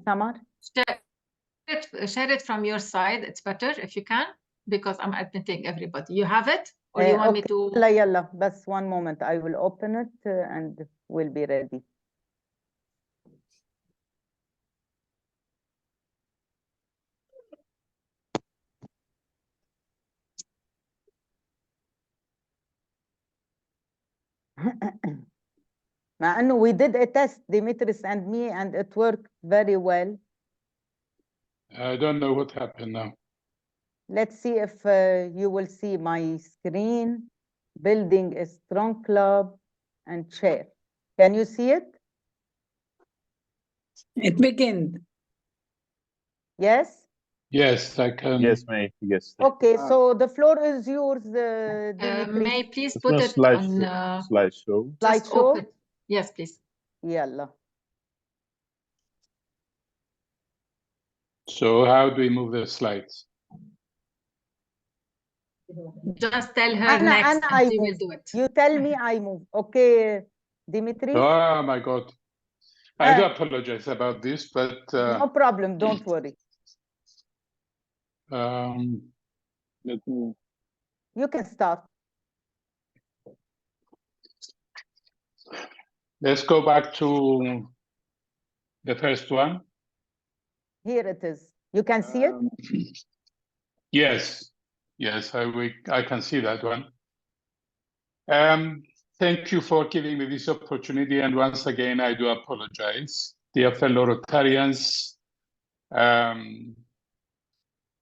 Samar?
Share it from your side. It's better if you can, because I'm admitting everybody. You have it, or you want me
Okay.
to?
Yalla, yalla. Just one moment. I will open it and we'll be ready. مع انه we did a test, Dimitris and me, and it worked very well.
I don't know what happened now.
Let's see if you will see my screen. Building a strong club and share. Can you see it?
It began.
Yes?
Yes, I can.
Yes, May. Yes.
Okay, so the floor is yours, Dimitris.
May please
It's
put
not
it
slideshow.
on.
Slideshow.
Just
Slideshow?
open. Yes, please.
Yalla.
So how do we move the slides?
Just tell her
Anna,
next,
Anna,
and
I
she will
move.
do it.
You tell me, I move. Okay, Dimitris?
Oh my God. I do apologize about this, but
No problem, don't worry.
Let me.
You can start.
Let's go back to the first one.
Here it is. You can see it?
Yes, yes, I can see that one. Thank you for giving me this opportunity. And once again, I do apologize. Dear fellow Rotarians,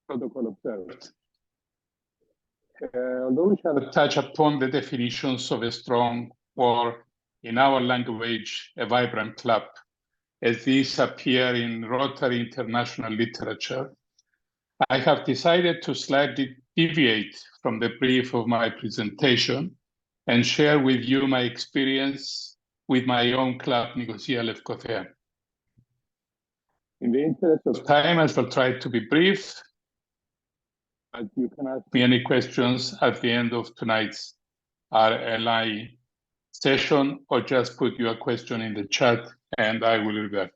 protocol observed. Although we shall touch upon the definitions of a strong, or in our language, a vibrant club, as these appear in Rotary International literature, I have decided to slightly deviate from the brief of my presentation and share with you my experience with my own club, Nicosia Lefkothea. In the interest of time, I shall try to be brief, but you can ask me any questions at the end of tonight's RLI session, or just put your question in the chat and I will revert.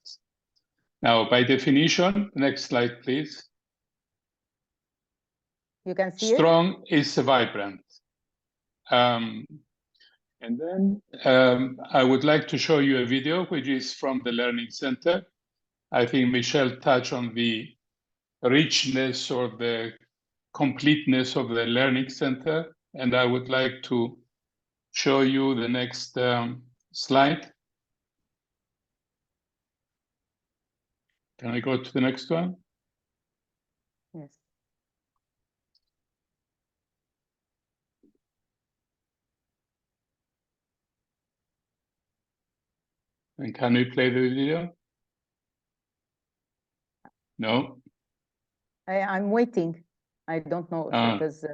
Now, by definition, next slide, please.
You can see it?
Strong is vibrant. And then I would like to show you a video, which is from the Learning Center. I think Michelle touched on the richness or the completeness of the Learning Center. And I would like to show you the next slide. Can I go to the next one?
Yes.
And can we play the video? No?
I'm waiting. I don't know if it is.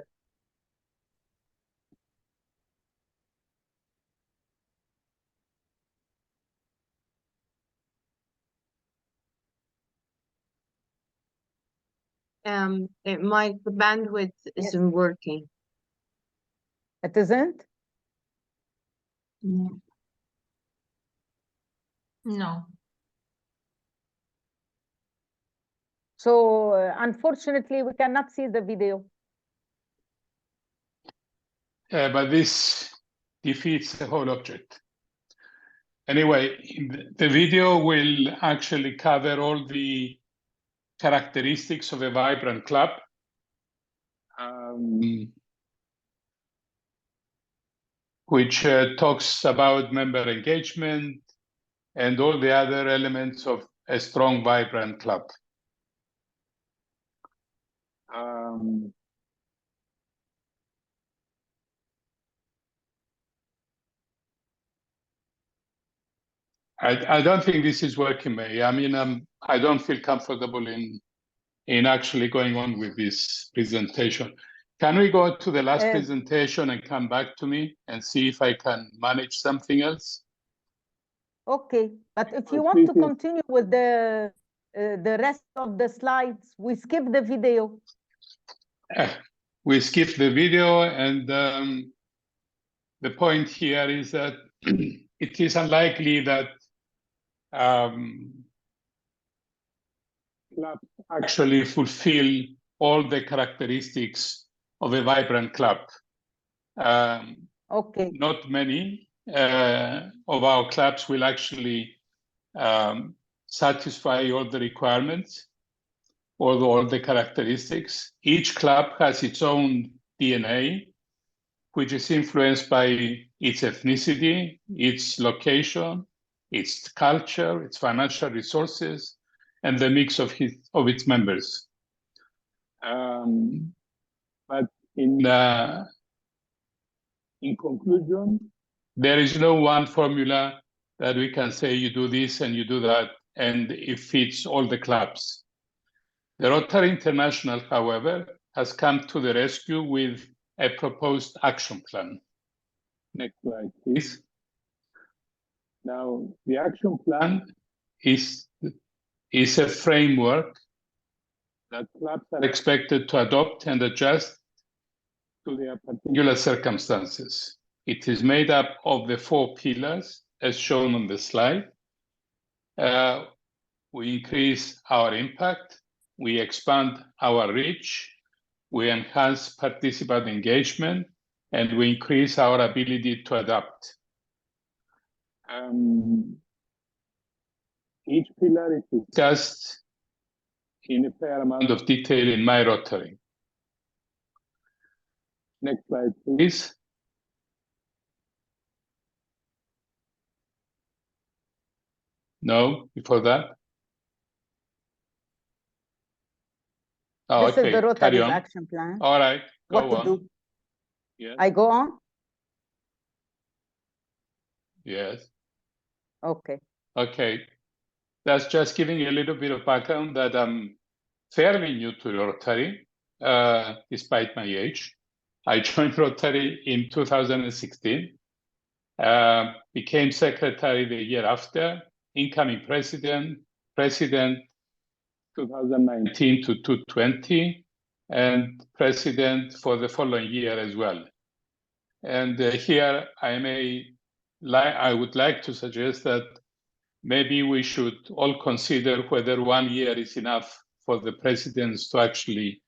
My bandwidth isn't working.
It isn't?
No.
So unfortunately, we cannot see the video.
But this defeats the whole object. Anyway, the video will actually cover all the characteristics of a vibrant club. Which talks about member engagement and all the other elements of a strong, vibrant club. I don't think this is working, May. I mean, I don't feel comfortable in actually going on with this presentation. Can we go to the last presentation and come back to me and see if I can manage something else?
Okay, but if you want to continue with the rest of the slides, we skip the video.
We skip the video, and the point here is that it is unlikely that clubs actually fulfill all the characteristics of a vibrant club.
Okay.
Not many of our clubs will actually satisfy all the requirements or all the characteristics. Each club has its own DNA, which is influenced by its ethnicity, its location, its culture, its financial resources, and the mix of its members. But in conclusion, there is no one formula that we can say you do this and you do that, and it fits all the clubs. The Rotary International, however, has come to the rescue with a proposed action plan. Next slide, please. Now, the action plan is a framework that clubs are expected to adopt and adjust to their particular circumstances. It is made up of the 4 pillars, as shown on the slide. We increase our impact, we expand our reach, we enhance participant engagement, and we increase our ability to adapt. Each pillar is discussed in a fair amount of detail in my Rotary. Next slide, please. No, before that. Oh,
This
okay.
is the
Carry
Rotary's
on.
action plan.
All right,
What
go
to
on.
do?
Yes.
I go on?
Yes.
Okay.
Okay. That's just giving you a little bit of background that I'm fairly new to Rotary, despite my age. I joined Rotary in 2016, became secretary the year after, incoming president 2019 to 2020, and president for the following year as well. And here I would like to suggest that maybe we should all consider whether 1 year is enough for the presidents to actually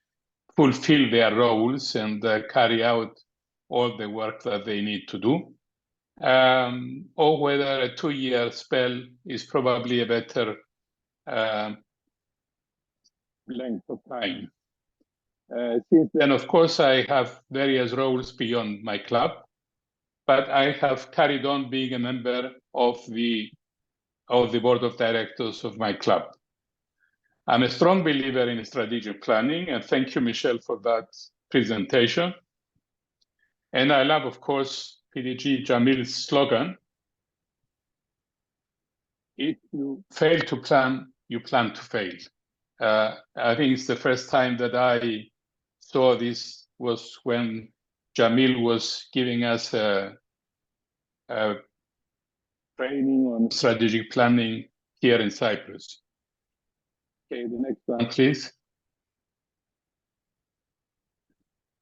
fulfill their roles and carry out all the work that they need to do, or whether a 2-year spell is probably a better length of time. Since then, of course, I have various roles beyond my club, but I have carried on being a member of the board of directors of my club. I'm a strong believer in strategic planning, and thank you, Michelle, for that presentation. And I love, of course, PDG Jamil's slogan, if you fail to plan, you plan to fail. I think it's the first time that I saw this was when Jamil was giving us a training on strategic planning here in Cyprus. Okay, the next one, please.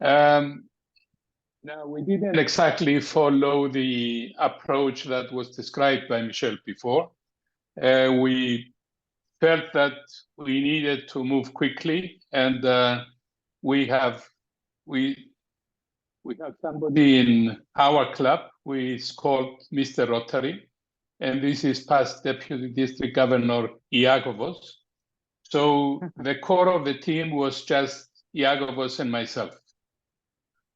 Now, we didn't exactly follow the approach that was described by Michelle before. We felt that we needed to move quickly, and we have somebody in our club who is called Mr. Rotary, and this is past Deputy District Governor Iagovos. So the core of the team was just Iagovos and myself.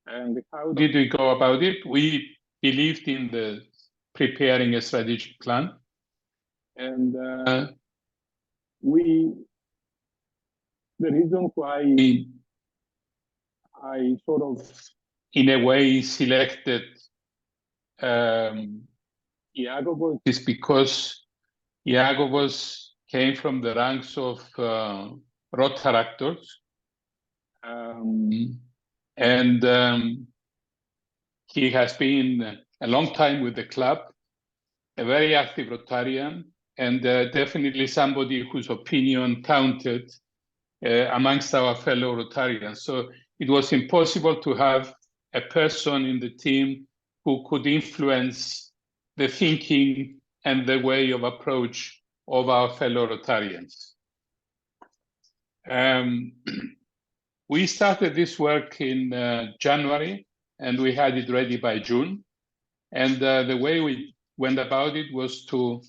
And how did we go about it? We believed in preparing a strategic plan, and the reason why I sort of, in a way, selected Iagovos is because Iagovos came from the ranks of Rotaractors, and he has been a long time with the club, a very active Rotarian, and definitely somebody whose opinion counted amongst our fellow Rotarians. So it was impossible to have a person in the team who could influence the thinking and the way of approach of our fellow Rotarians. We started this work in January, and we had it ready by June. And the way we went about it was to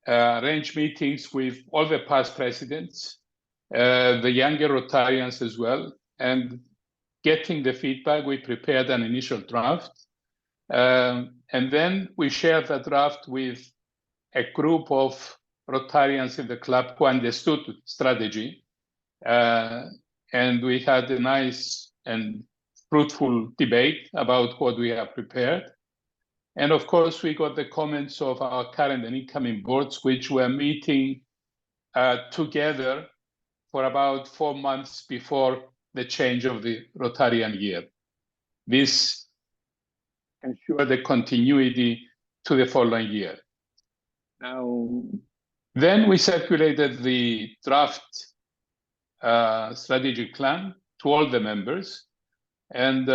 arrange meetings with all the past presidents, the younger Rotarians as well, and getting the feedback, we prepared an initial draft. And then we shared that draft with a group of Rotarians in the club who understood strategy. And we had a nice and fruitful debate about what we have prepared. And of course, we got the comments of our current and incoming boards, which were meeting together for about 4 months before the change of the Rotarian year. This ensured the continuity to the following year. Now, then we circulated the draft strategic plan to all the members, and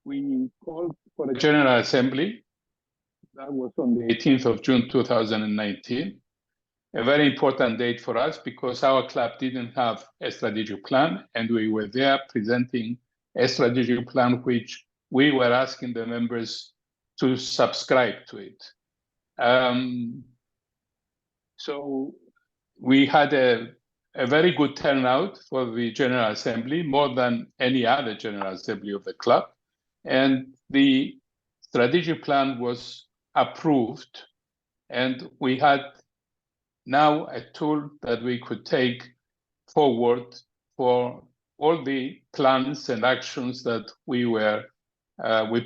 we called for a General Assembly. That was on the 18th of June, 2019. a very important date for us because our club didn't have a strategic plan, and we were there presenting a strategic plan which we were asking the members to subscribe to it. So we had a very good turnout for the General Assembly, more than any other General Assembly of the club. And the strategic plan was approved, and we had now a tool that we could take forward for all the plans and actions that we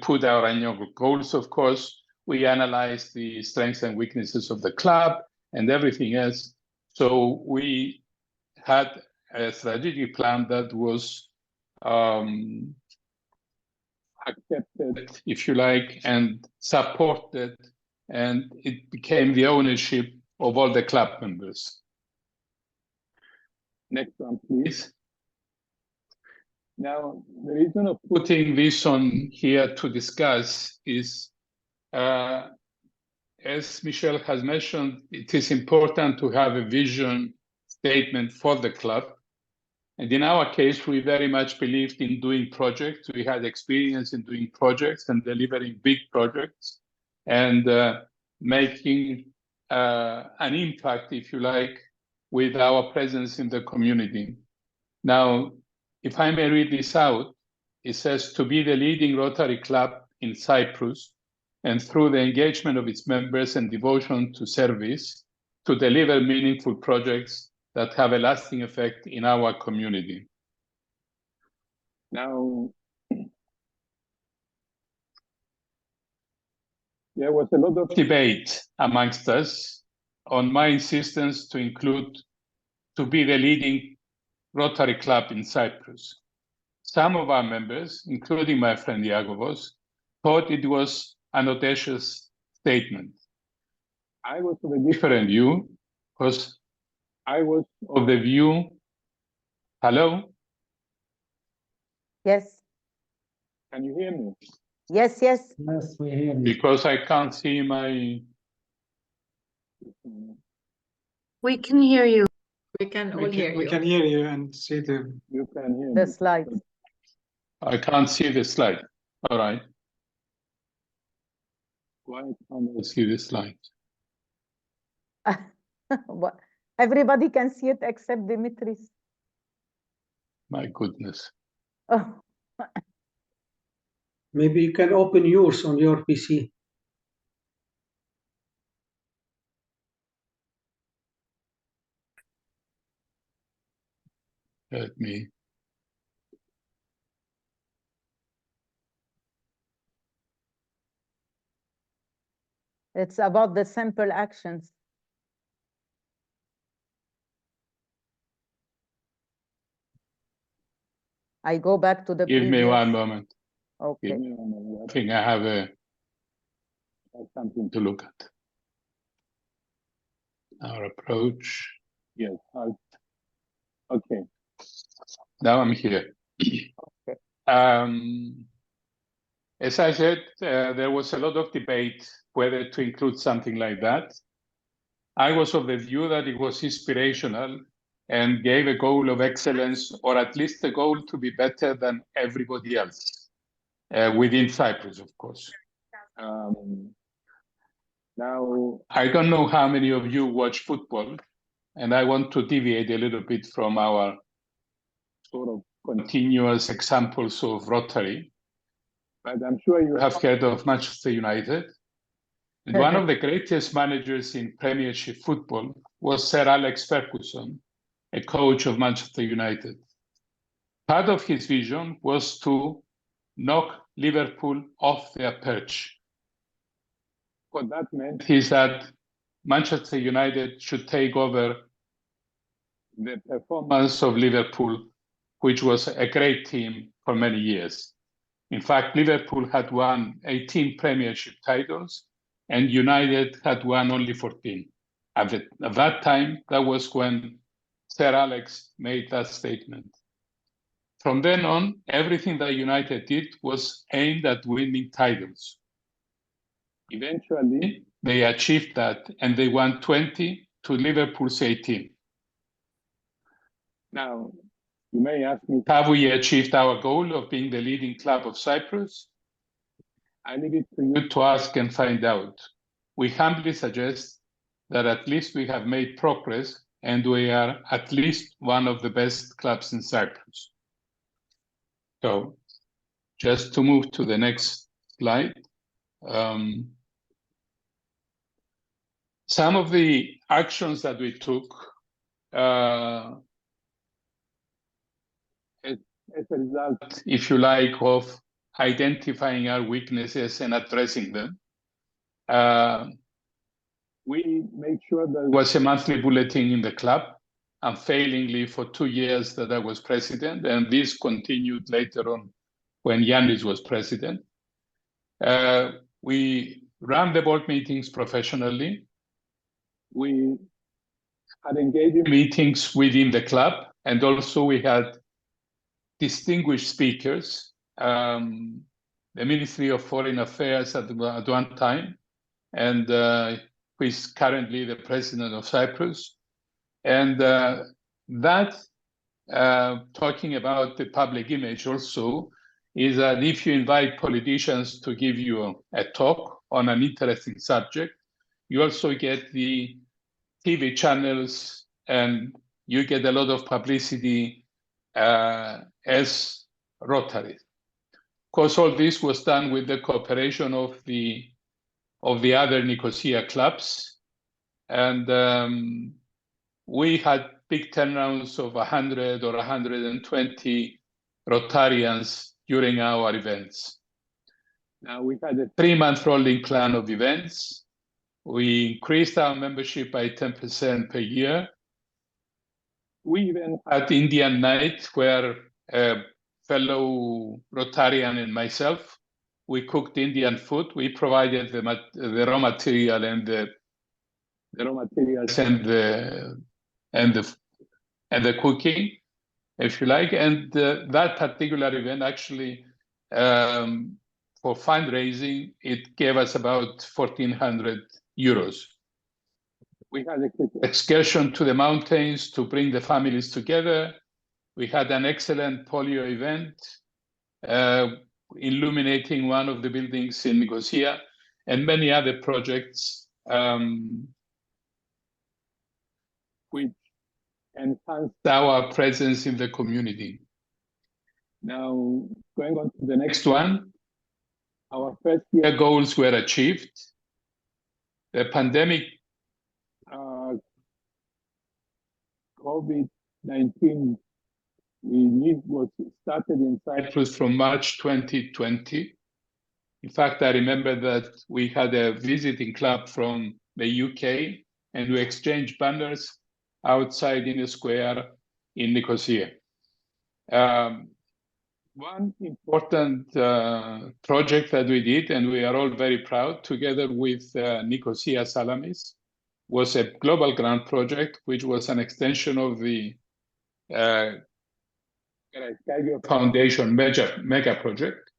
put our annual goals, of course. We analyzed the strengths and weaknesses of the club and everything else. So we had a strategic plan that was accepted, if you like, and supported, and it became the ownership of all the club members. Next one, please. Now, the reason of putting this on here to discuss is, as Michelle has mentioned, it is important to have a vision statement for the club. And in our case, we very much believed in doing projects. We had experience in doing projects and delivering big projects and making an impact, if you like, with our presence in the community. Now, if I may read this out, it says to be the leading Rotary club in Cyprus, and through the engagement of its members and devotion to service, to deliver meaningful projects that have a lasting effect in our community. Now, there was a lot of debate amongst us on my insistence to include, to be the leading Rotary club in Cyprus. Some of our members, including my friend Iagovos, thought it was an audacious statement. I was of a different view, because I was of the view, hello?
Yes.
Can you hear me?
Yes, yes.
Yes, we hear you.
Because I can't see my...
We can hear you.
We can all hear
We
you.
can hear you and see the...
You can hear
The
me.
slides.
I can't see the slide. All right. Why can't I see the slide?
What- Everybody can see it except Dimitris.
My goodness.
Oh,
Maybe you can open yours on your PC.
Let me...
it's about the simple actions. I go back to the
Give me
previous.
one moment.
Okay.
Give me one moment. I think I have something to look at. Our approach. Yes. Okay. Now I'm here.
Okay.
As I said, there was a lot of debate whether to include something like that. I was of the view that it was inspirational and gave a goal of excellence, or at least a goal to be better than everybody else, within Cyprus, of course. Now, I don't know how many of you watch football, and I want to deviate a little bit from our sort of continuous examples of Rotary, but I'm sure you have heard of Manchester United. And one of the greatest managers in Premiership football was Sir Alex Ferguson, a coach of Manchester United. Part of his vision was to knock Liverpool off their perch. What that meant is that Manchester United should take over the performance of Liverpool, which was a great team for many years. In fact, Liverpool had won 18 Premiership titles, and United had won only 14. At that time, that was when Sir Alex made that statement. From then on, everything that United did was aimed at winning titles. Eventually, they achieved that, and they won 20 to Liverpool's 18. Now, you may ask me, have we achieved our goal of being the leading club of Cyprus? I leave it to you to ask and find out. We humbly suggest that at least we have made progress and we are at least one of the best clubs in Cyprus. So just to move to the next slide. Some of the actions that we took as a result, if you like, of identifying our weaknesses and addressing them. We made sure that there was a monthly bulletin in the club, unfailingly for 2 years that I was president, and this continued later on when Yannis was president. We ran the board meetings professionally. We had engaging meetings within the club, and also we had distinguished speakers. The Ministry of Foreign Affairs at one time, and who is currently the president of Cyprus. And that, talking about the public image also, is that if you invite politicians to give you a talk on an interesting subject, you also get the TV channels and you get a lot of publicity as Rotary. Of course, all this was done with the cooperation of the other Nicosia clubs. And we had big turnouts of 100 or 120 Rotarians during our events. Now, we had a 3-month rolling plan of events. We increased our membership by 10% per year. We even had Indian night where a fellow Rotarian and myself, we cooked Indian food. We provided the raw material and the raw materials and the cooking, if you like. And that particular event actually, for fundraising, it gave us about 1,400 euros. We had an excursion to the mountains to bring the families together. We had an excellent polio event, illuminating one of the buildings in Nicosia, and many other projects which enhanced our presence in the community. Now, going on to the next one, our first year goals were achieved. The pandemic, COVID-19, was started in Cyprus from March 2020. In fact, I remember that we had a visiting club from the UK and we exchanged banners outside in a square in Nicosia. One important project that we did, and we are all very proud, together with Nicosia Salamis, was a global grant project, which was an extension of the Foundation mega project.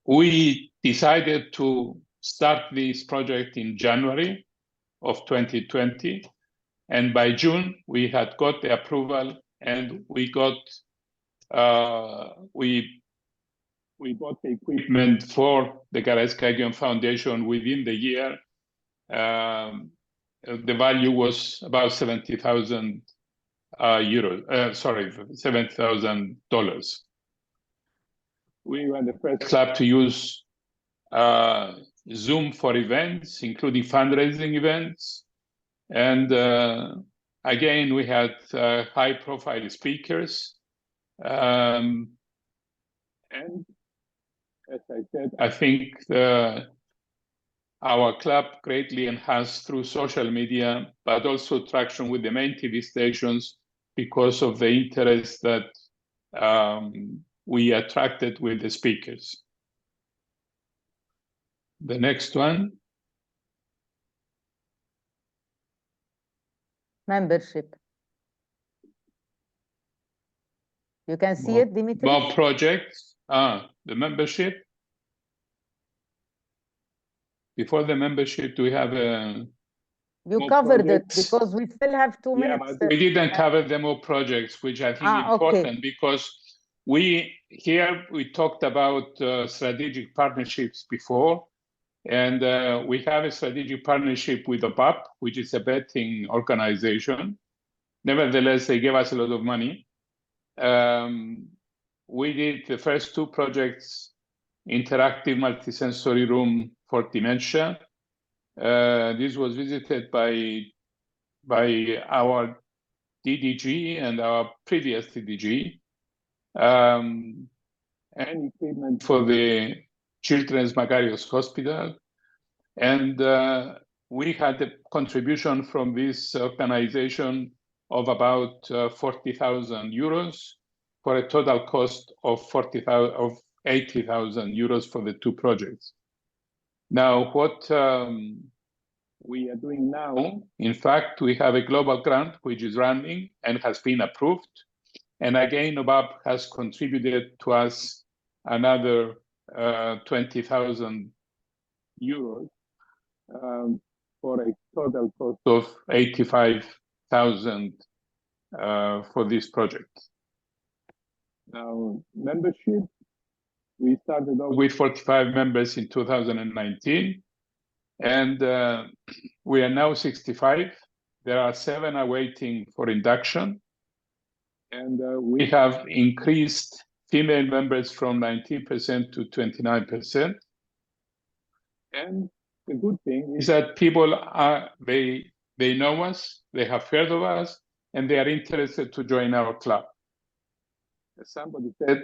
We decided to start this project in January of 2020, and by June we had got the approval, and we got we bought the equipment for the Karaskagian Foundation within the year. The value was about 70,000 euros. Sorry, $70,000. We were the first club to use Zoom for events, including fundraising events. And again, we had high-profile speakers. And as I said, I think our club greatly enhanced through social media, but also traction with the main TV stations because of the interest that we attracted with the speakers. The next one.
Membership. You can see it, Dimitri?
More projects. The membership. before the membership, do we have
You
more
covered it
projects?
because we still have 2
Yeah,
minutes.
but we didn't cover the more projects, which I think is important because we talked about strategic partnerships before, and we have a strategic partnership with OPAP, which is a betting organization. Nevertheless, they gave us a lot of money. We did the first 2 projects, interactive multisensory room for dementia. This was visited by our DDG and our previous DDG, and equipment for the Children's Macarius Hospital. And we had a contribution from this organization of about 40,000 euros for a total cost of 80,000 euros for the 2 projects. Now, what we are doing now, in fact, we have a global grant which is running and has been approved. And again, OPAP has contributed to us another 20,000 euros for a total cost of 85,000 for this project. Now, membership, we started off with 45 members in 2019, and we are now 65. There are 7 awaiting for induction, and we have increased female members from 19% to 29%. And the good thing is that people they know us, they have heard of us, and they are interested to join our club. As somebody said,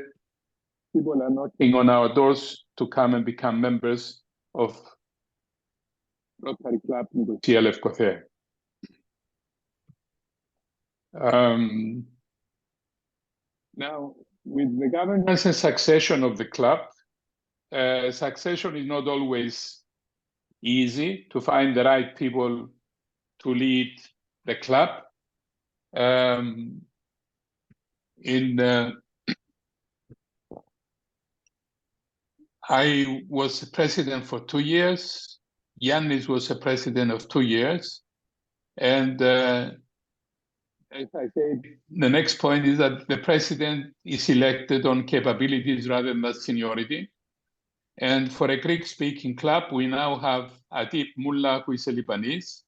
people are knocking on our doors to come and become members of Rotary Club Nicosia Lefkothea. Now, with the governance and succession of the club, succession is not always easy to find the right people to lead the club. I was president for 2 years. Yannis was a president of 2 years. And as I said, the next point is that the president is elected on capabilities rather than seniority. And for a Greek-speaking club, we now have Adip Mulla, who is a Lebanese.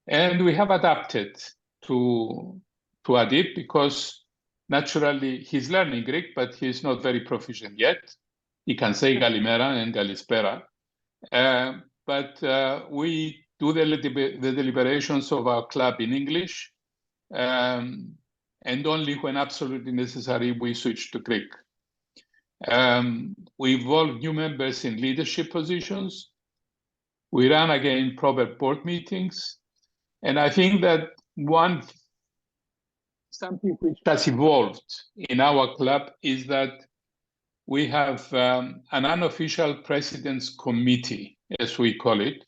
And we have adapted to Adip because naturally he's learning Greek, but he's not very proficient yet. He can say Galimera and Galispera. But we do the deliberations of our club in English, and only when absolutely necessary, we switch to Greek. We involve new members in leadership positions. We run again proper board meetings. And I think that something which has evolved in our club is that we have an unofficial president's committee, as we call it,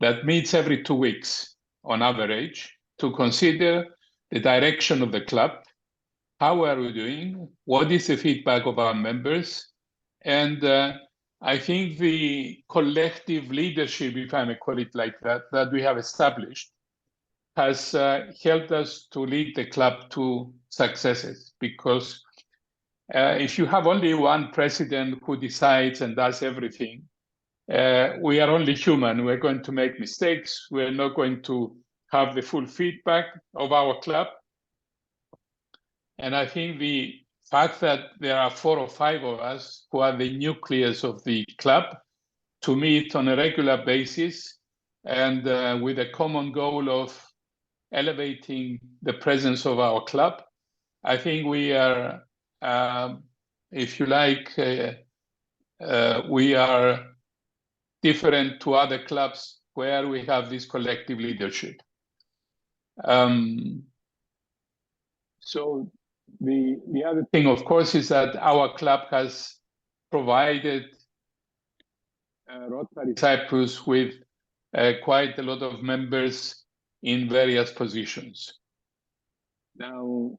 that meets every 2 weeks on average to consider the direction of the club, how are we doing, what is the feedback of our members, and I think the collective leadership, if I may call it like that, that we have established has helped us to lead the club to successes, because if you have only one president who decides and does everything, we are only human. We're going to make mistakes. We're not going to have the full feedback of our club. And I think the fact that there are 4 or 5 of us who are the nucleus of the club to meet on a regular basis and with a common goal of elevating the presence of our club, I think we are, if you like, we are different to other clubs where we have this collective leadership. So the other thing, of course, is that our club has provided Rotary Cyprus with quite a lot of members in various positions. Now,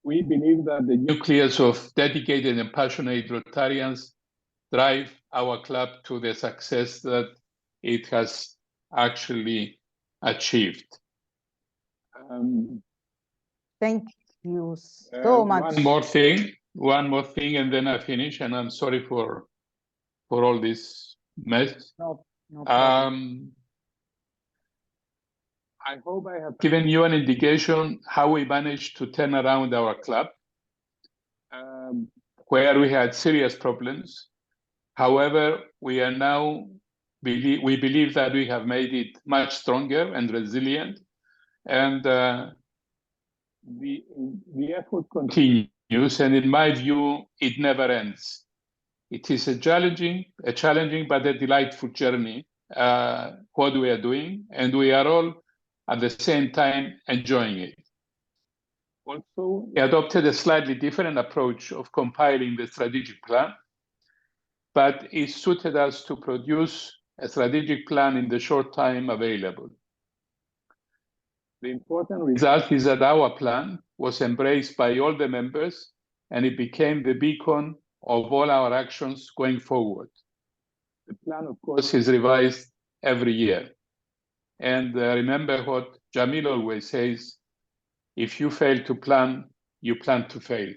we believe that the nucleus of dedicated and passionate Rotarians drive our club to the success that it has actually achieved.
Thank you so much.
One more thing, and then I finish, and I'm sorry for all this mess.
No problem.
I hope I have given you an indication how we managed to turn around our club, where we had serious problems. However, we are now, we believe that we have made it much stronger and resilient, and the effort continues, and in my view, it never ends. It is a challenging but a delightful journey, what we are doing, and we are all at the same time enjoying it. Also, we adopted a slightly different approach of compiling the strategic plan, but it suited us to produce a strategic plan in the short time available. The important result is that our plan was embraced by all the members, and it became the beacon of all our actions going forward. The plan, of course, is revised every year. And remember what Jamil always says, if you fail to plan, you plan to fail.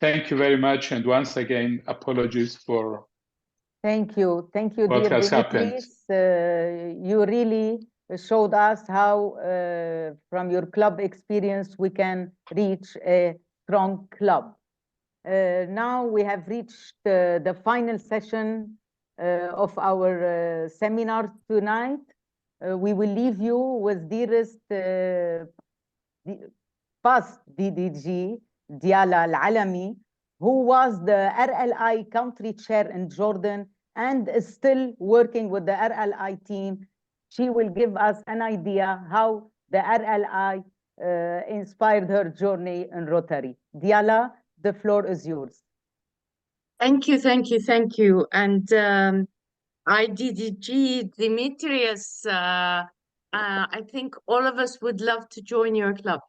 Thank you very much. And once again, apologies for
Thank you,
what
dear
has happened.
Dimitris. You really showed us how, from your club experience, we can reach a strong club. Now we have reached the final session of our seminar tonight. We will leave you with dearest past DDG, Diala Al-Alami, who was the RLI country chair in Jordan and is still working with the RLI team. She will give us an idea how the RLI inspired her journey in Rotary. Diala, the floor is yours.
Thank you. And IDDG, Demetrius, I think all of us would love to join your club.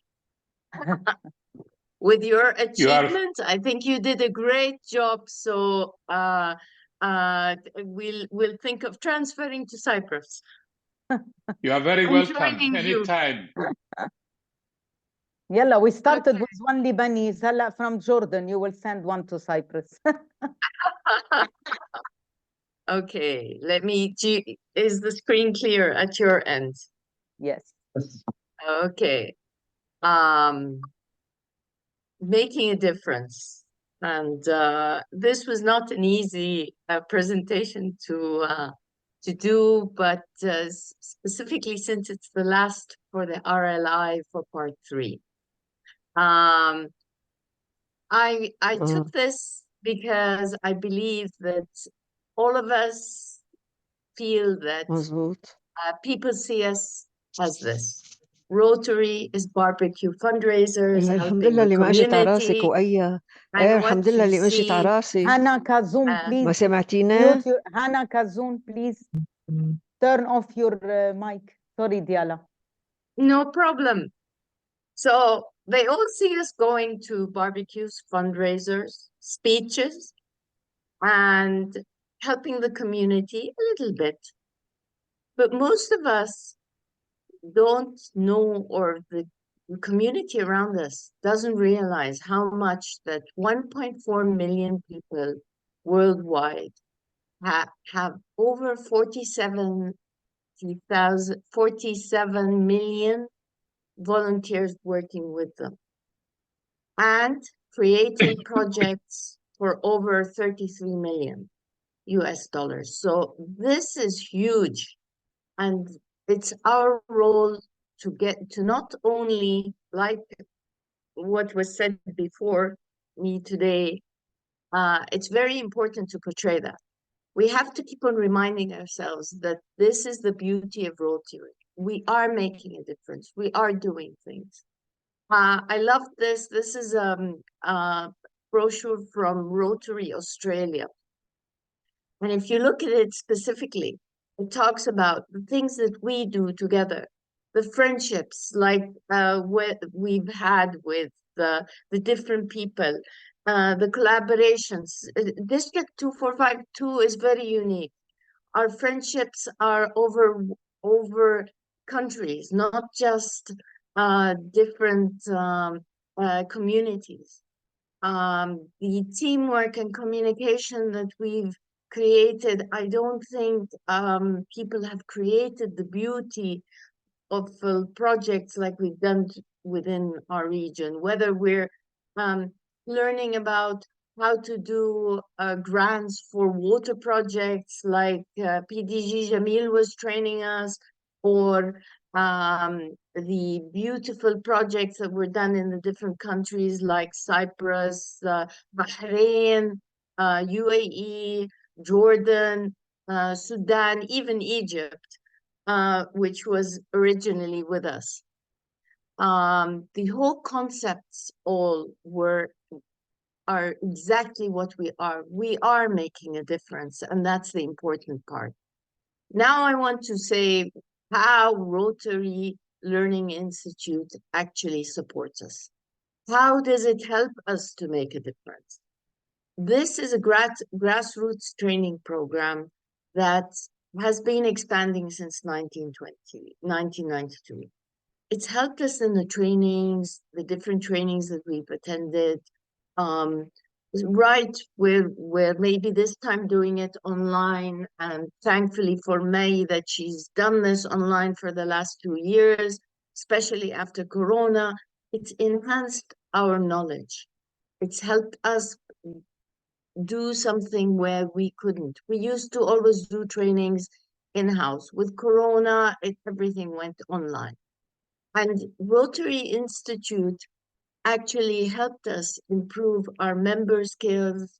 With your achievement, I think you did a great job. So we'll think of transferring to Cyprus.
You are very welcome anytime.
Yalla, we started with one Lebanese. Hala, from Jordan, you will send one to Cyprus.
Okay, is the screen clear at your end?
Yes.
Okay. Making a difference. And this was not an easy presentation to do, but specifically since it's the last for the RLI for part 3. I took this because I believe that all of us feel that people see us as this. Rotary is barbecue fundraisers, helping the community. And what you see,
Hannah Kazoon, please.
ما سمعتينا؟
Hannah Kazoon, please turn off your mic. Sorry, Diala.
No problem. So they all see us going to barbecues, fundraisers, speeches, and helping the community a little bit. But most of us don't know, or the community around us doesn't realize how much that 1.4 million people worldwide have over 47 million volunteers working with them and creating projects for over 33 million US dollars. So this is huge, and it's our role to not only, like what was said before me today, it's very important to portray that. We have to keep on reminding ourselves that this is the beauty of Rotary. We are making a difference. We are doing things. I love this. This is a brochure from Rotary Australia. And if you look at it specifically, it talks about the things that we do together, the friendships like what we've had with the different people, the collaborations. District 2452 is very unique. Our friendships are over countries, not just different communities. The teamwork and communication that we've created, I don't think people have created the beauty of projects like we've done within our region, whether we're learning about how to do grants for water projects like PDG Jamil was training us, or the beautiful projects that were done in the different countries like Cyprus, Bahrain, UAE, Jordan, Sudan, even Egypt, which was originally with us. The whole concepts all are exactly what we are. We are making a difference, and that's the important part. Now I want to say how Rotary Learning Institute actually supports us. How does it help us to make a difference? This is a grassroots training program that has been expanding since 1992. It's helped us in the trainings, the different trainings that we've attended, right, we're maybe this time doing it online, and thankfully for May that she's done this online for the last 2 years, especially after Corona. It's enhanced our knowledge. It's helped us do something where we couldn't. We used to always do trainings in-house. With Corona, everything went online. And Rotary Institute actually helped us improve our member skills.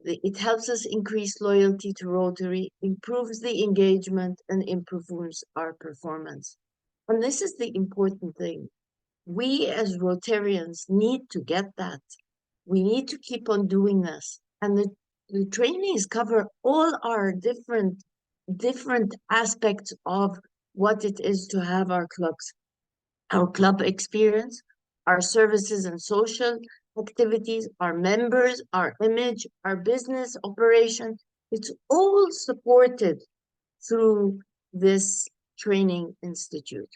It helps us increase loyalty to Rotary, improves the engagement, and improves our performance. And this is the important thing. We as Rotarians need to get that. We need to keep on doing this. And the trainings cover all our different aspects of what it is to have our club experience, our services and social activities, our members, our image, our business operation. It's all supported through this training institute,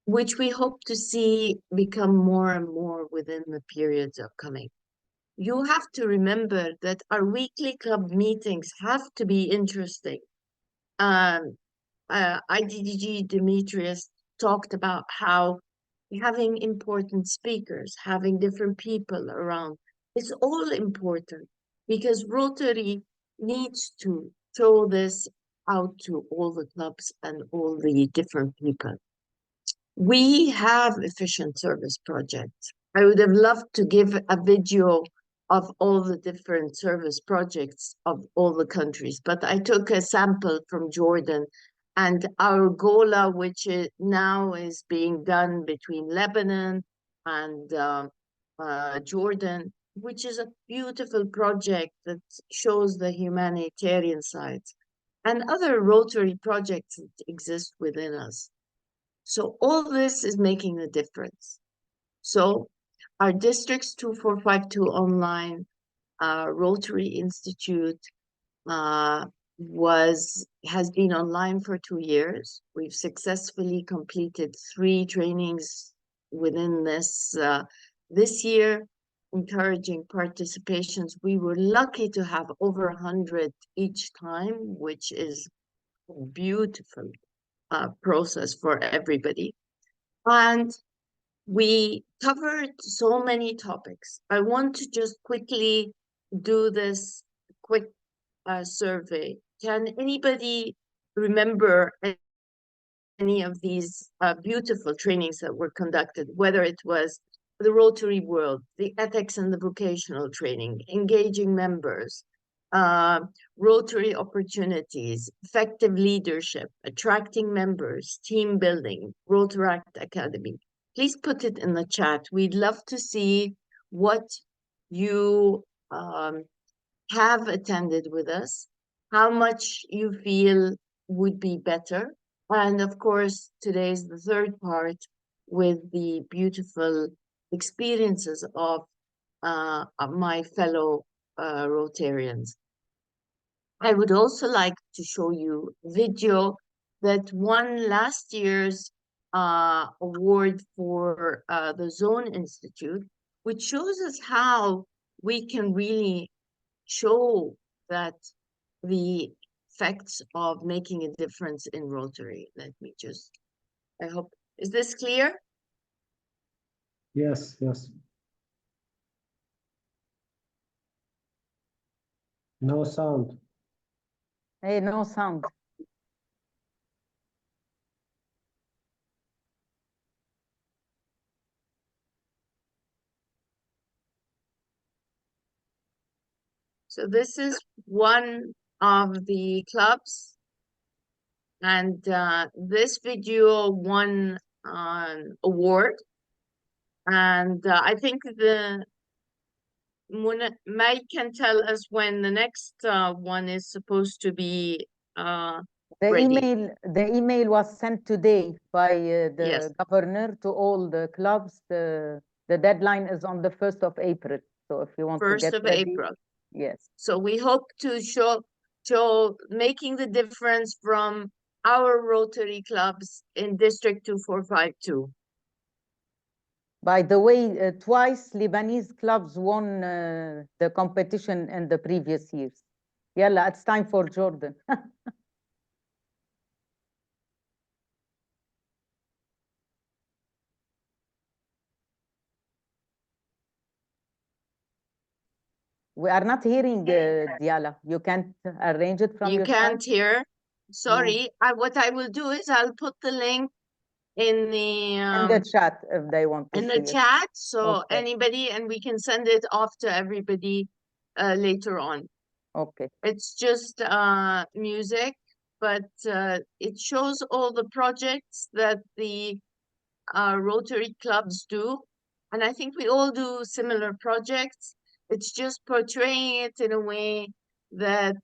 which we hope to see become more and more within the periods upcoming. You have to remember that our weekly club meetings have to be interesting. IDDG Demetrius talked about how having important speakers, having different people around, it's all important because Rotary needs to throw this out to all the clubs and all the different people. We have efficient service projects. I would have loved to give a video of all the different service projects of all the countries, but I took a sample from Jordan and our Gola, which now is being done between Lebanon and Jordan, which is a beautiful project that shows the humanitarian sides, and other Rotary projects that exist within us. So all this is making a difference. So our Districts 2452 online, Rotary Institute, has been online for 2 years. We've successfully completed 3 trainings within this year, encouraging participations. We were lucky to have over 100 each time, which is a beautiful process for everybody. And we covered so many topics. I want to just quickly do this quick survey. Can anybody remember any of these beautiful trainings that were conducted, whether it was the Rotary World, the ethics and the vocational training, engaging members, Rotary opportunities, effective leadership, attracting members, team building, Rotaract Academy? Please put it in the chat. We'd love to see what you have attended with us, how much you feel would be better. And of course, today's the third part with the beautiful experiences of my fellow Rotarians. I would also like to show you a video that won last year's award for the Zone Institute, which shows us how we can really show that the effects of making a difference in Rotary. Let me just, I hope, is this clear?
Yes, yes. No sound.
Hey, no sound.
So this is one of the clubs, and this video won an award. And I think the May can tell us when the next one is supposed to be ready.
The email was sent today by the
Yes.
governor to all the clubs. The deadline is on the 1st of April. So if you want to
1st
get
of
ready,
April.
yes.
So we hope to show making the difference from our Rotary clubs in District 2452.
By the way, twice Lebanese clubs won the competition in the previous years. Yalla, it's time for Jordan. We are not hearing Diala. You can't arrange it from
You
your
can't
side?
hear. Sorry. What I will do is I'll put the link in the
chat if they want to
in
see
the
it.
chat, so
Okay.
anybody, and we can send it off to everybody later on.
Okay.
It's just music, but it shows all the projects that the Rotary clubs do, and I think we all do similar projects. It's just portraying it in a way that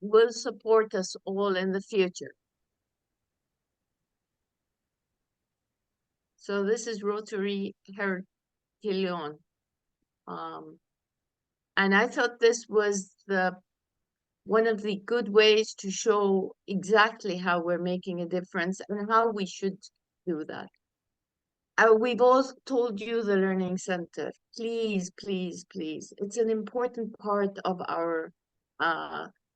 will support us all in the future. So this is Rotary Herculaneum. And I thought this was one of the good ways to show exactly how we're making a difference and how we should do that. We've all told you the Learning Center. Please, please, please. It's an important part of our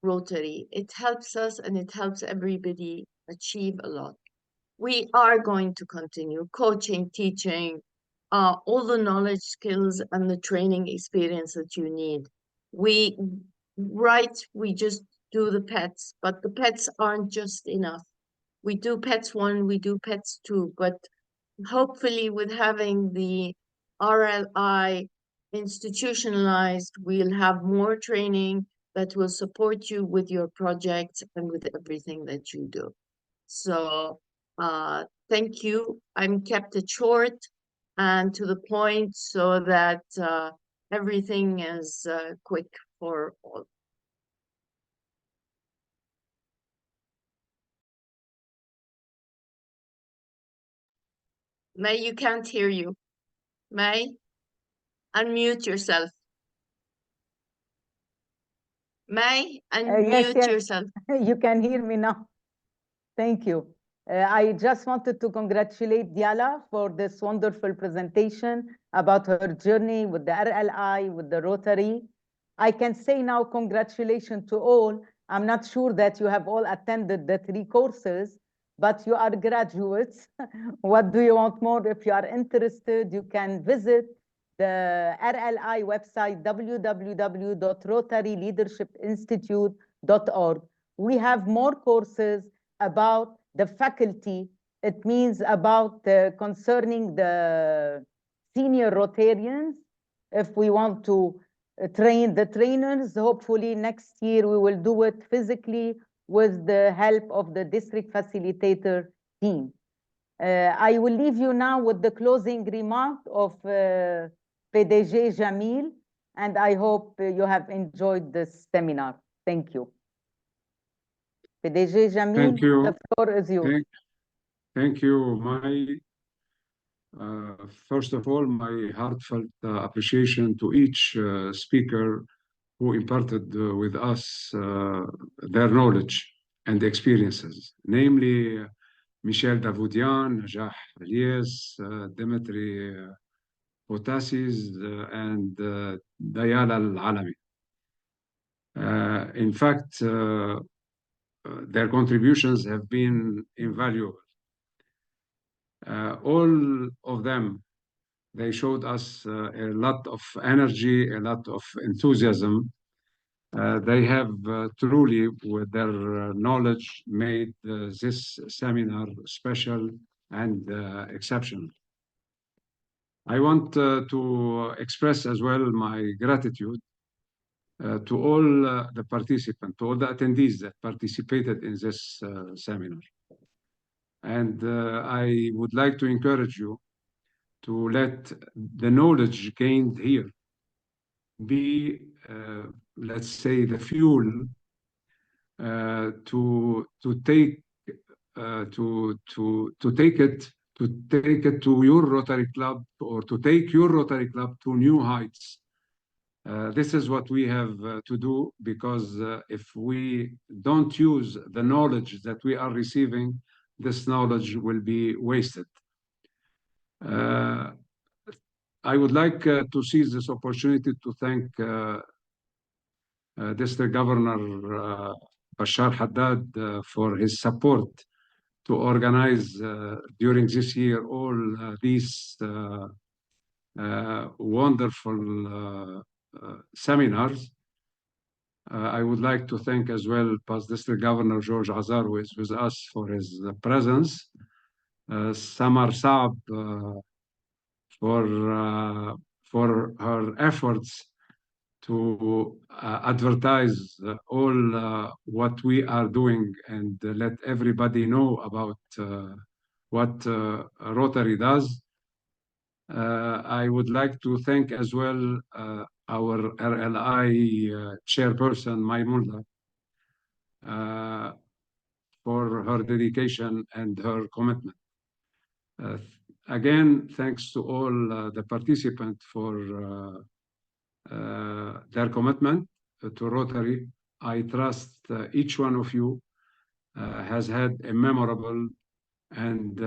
Rotary. It helps us and it helps everybody achieve a lot. We are going to continue coaching, teaching, all the knowledge, skills, and the training experience that you need. We just do the pets, but the pets aren't just enough. We do pets 1, we do pets 2, but hopefully with having the RLI institutionalized, we'll have more training that will support you with your projects and with everything that you do. So thank you. I'm kept it short and to the point so that everything is quick for all. May, you can't hear you. May, unmute yourself. May, unmute
yes.
yourself.
You can hear me now. Thank you. I just wanted to congratulate Diala for this wonderful presentation about her journey with the RLI, with the Rotary. I can say now congratulations to all. I'm not sure that you have all attended the 3 courses, but you are graduates. What do you want more? If you are interested, you can visit the RLI website, www.rotaryleadershipinstitute.org. We have more courses about the faculty. It means about concerning the senior Rotarians. If we want to train the trainers, hopefully next year we will do it physically with the help of the district facilitator team. I will leave you now with the closing remark of PDG Jamil, and I hope you have enjoyed this seminar. Thank you. PDG Jamil,
Thank you.
the floor is yours.
Thank you, Mai. First of all, my heartfelt appreciation to each speaker who imparted with us their knowledge and experiences, namely Michel Davoudian, Najah Elias, Dimitri Potassis, and Dayala Al-Alami. In fact, their contributions have been invaluable. All of them, they showed us a lot of energy, a lot of enthusiasm. They have truly, with their knowledge, made this seminar special and exceptional. I want to express as well my gratitude to all the participants, to all the attendees that participated in this seminar. And I would like to encourage you to let the knowledge gained here be, let's say, the fuel to take it to your Rotary Club, or to take your Rotary Club to new heights. This is what we have to do, because if we don't use the knowledge that we are receiving, this knowledge will be wasted. I would like to seize this opportunity to thank District Governor Bashar Haddad for his support to organize during this year all these wonderful seminars. I would like to thank as well Past District Governor George Azar, who is with us, for his presence. Samar Saab for her efforts to advertise all what we are doing and let everybody know about what Rotary does. I would like to thank as well our RLI chairperson, Maimunda, for her dedication and her commitment. Again, thanks to all the participants for their commitment to Rotary. I trust each one of you has had a memorable and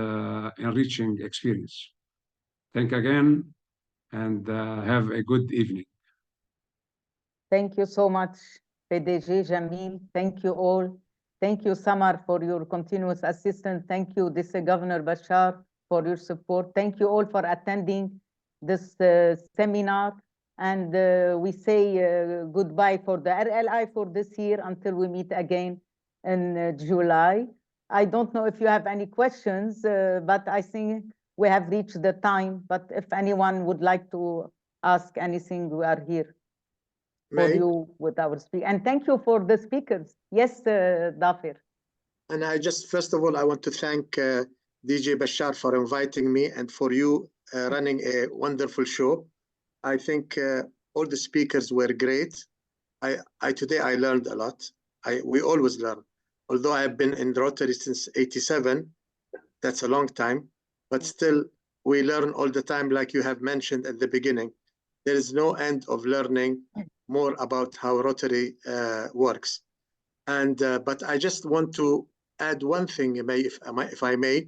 enriching experience. Thank you again, and have a good evening.
Thank you so much, PDG Jamil. Thank you all. Thank you, Samar, for your continuous assistance. Thank you, District Governor Bashar, for your support. Thank you all for attending this seminar. And we say goodbye for the RLI for this year until we meet again in July. I don't know if you have any questions, but I think we have reached the time. But if anyone would like to ask anything, we are here for you with our speaker. And thank you for the speakers. Yes, Dafir.
And I just, first of all, I want to thank DJ Bashar for inviting me, and for you running a wonderful show. I think all the speakers were great. Today I learned a lot. We always learn. Although I've been in Rotary since '87, that's a long time, but still we learn all the time, like you have mentioned at the beginning. There is no end of learning more about how Rotary works. And but I just want to add one thing, if I may.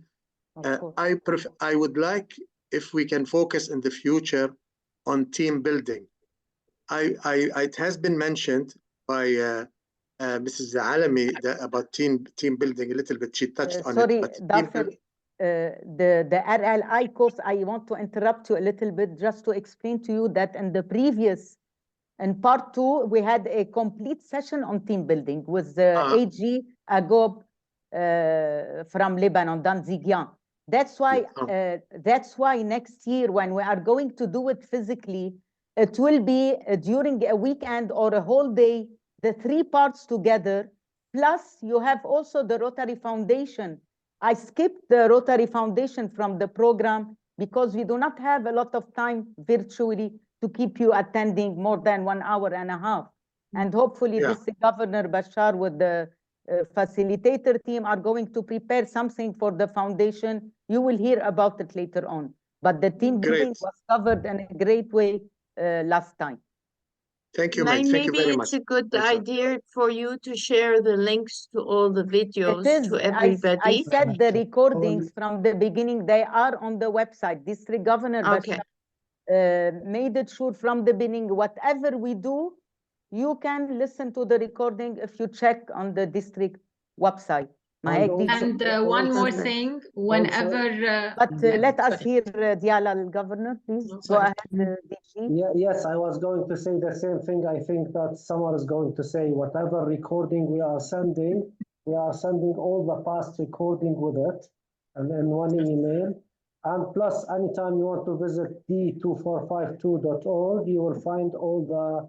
I would like if we can focus in the future on team building. It has been mentioned by Mrs. Alami about team building a little bit. She touched on
sorry,
it.
Sorry, the RLI course, I want to interrupt you a little bit just to explain to you that in the previous, in part 2, we had a complete session on team building with AG Agob from Lebanon, Dan Zigyan. That's why next year, when we are going to do it physically, it will be during a weekend or a whole day, the 3 parts together. Plus, you have also the Rotary Foundation. I skipped the Rotary Foundation from the program because we do not have a lot of time virtually to keep you attending more than 1.5 hours. And hopefully this Governor Bashar with the facilitator team are going to prepare something for the foundation. You will hear about it later on. But the team building was covered in a great way last time.
Thank you, May. Thank you very much.
Maybe it's a good idea for you to share the links to all the videos to everybody.
I said the recordings from the beginning, they are on the website. District Governor Bashar made it sure from the beginning, whatever we do, you can listen to the recording if you check on the district website.
And one more thing, whenever...
But let us hear Diala, Governor, please. Go ahead, DG.
Yes, I was going to say the same thing. I think that Samar is going to say whatever recording we are sending all the past recording with it and in one email. And plus, anytime you want to visit d2452.org, you will find all the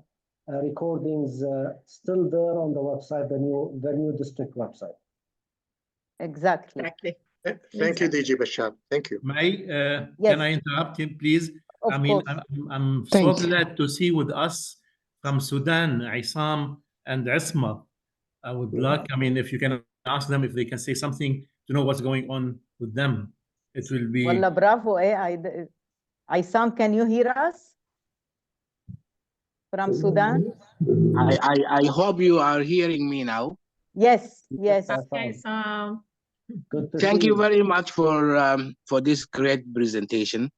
recordings still there on the website, the new district website.
Exactly.
Thank you, DG Bashar. Thank you.
May,
Yes.
can I interrupt him, please?
Of course.
I'm so glad to see with us from Sudan, Isam and Isma. I would like, if you can ask them if they can say something to know what's going on with them. It will be...
Wallah, bravo. Isam, can you hear us? From Sudan?
I hope you are hearing me now.
Yes, yes.
Okay, so...
Thank you very much for this great presentation,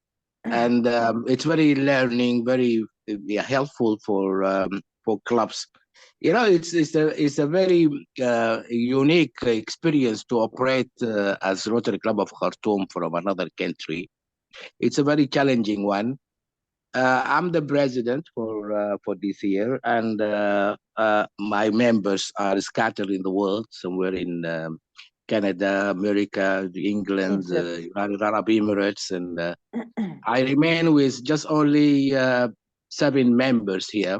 and it's very learning, very helpful for clubs. You know, it's a very unique experience to operate as Rotary Club of Khartoum from another country. It's a very challenging one. I'm the president for this year, and my members are scattered in the world, somewhere in Canada, America, England, United Arab Emirates, and I remain with just only 7 members here.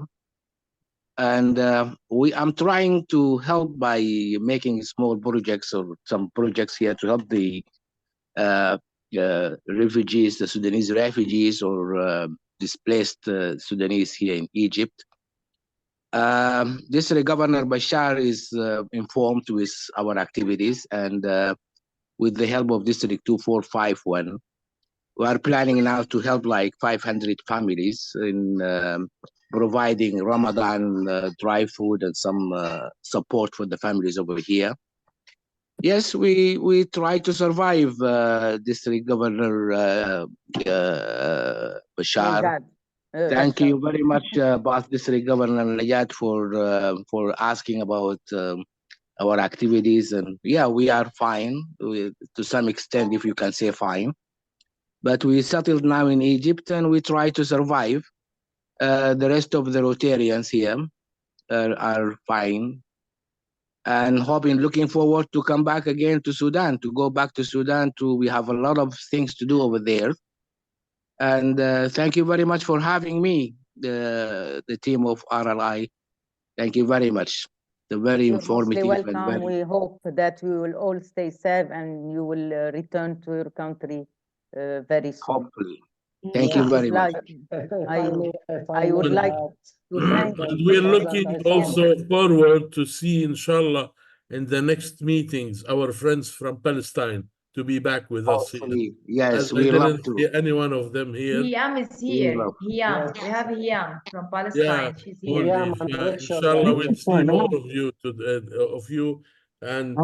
And I'm trying to help by making small projects or some projects here to help the refugees, the Sudanese refugees or displaced Sudanese here in Egypt. District Governor Bashar is informed with our activities, and with the help of District 2451, we are planning now to help like 500 families in providing Ramadan dry food and some support for the families over here. Yes, we try to survive, District Governor Bashar. Thank you very much, both District Governor Najat, for asking about our activities. And yeah, we are fine to some extent, if you can say fine. But we settled now in Egypt, and we try to survive. The rest of the Rotarians here are fine, and looking forward to come back again to Sudan, to go back to Sudan. We have a lot of things to do over there. And thank you very much for having me, the team of RLI. Thank you very much. The very informative.
You're welcome. And we hope that we will all stay safe and you will return to your country very soon.
Hopefully. Thank you very much.
I would like to thank
you. We're looking also forward to see, inshallah, in the next meetings, our friends from Palestine to be back with us here.
Yes, we love to.
See any one of them here.
Hiyam is here. Hiyam. We have Hiyam from Palestine.
Yeah,
she's here.
Inshallah, we'll see more of you, and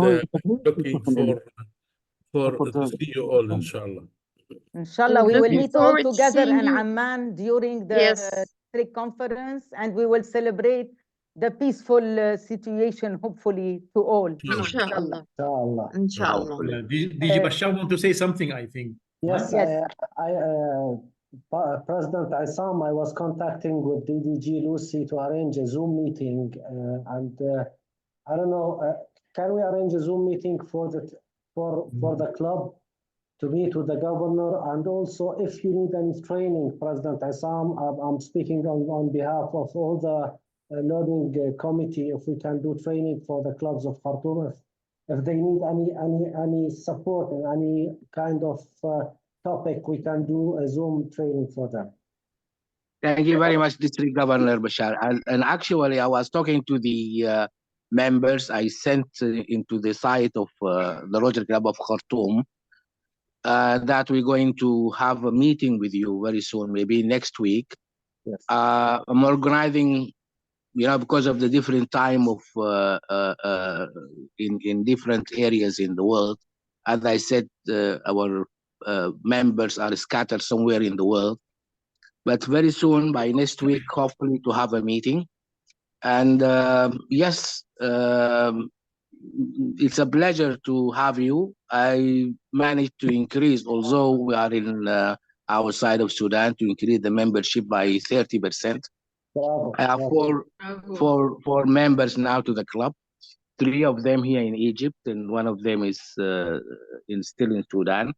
looking to see you all, inshallah.
Inshallah, we will meet all together in Amman during the district conference, and we will celebrate the peaceful situation, hopefully, to all.
Inshallah.
Inshallah.
DG Bashar want to say something, I think.
Yes, President Isam, I was contacting with DDG Lucy to arrange a Zoom meeting, and I don't know, can we arrange a Zoom meeting for the club to meet with the governor? And also, if you need any training, President Isam, I'm speaking on behalf of all the learning committee, if we can do training for the clubs of Khartoum, if they need any support and any kind of topic, we can do a Zoom training for them.
Thank you very much, District Governor Bashar. And actually, I was talking to the members I sent into the site of the Rotary Club of Khartoum. that we're going to have a meeting with you very soon, maybe next week.
Yes.
I'm organizing, because of the different time of in different areas in the world. As I said, our members are scattered somewhere in the world. But very soon, by next week, hopefully to have a meeting. And yes, it's a pleasure to have you. I managed to increase, although we are in our side of Sudan, to increase the membership by 30%.
Bravo.
I have four members now to the club. 3 of them here in Egypt, and 1 of them is still in Sudan.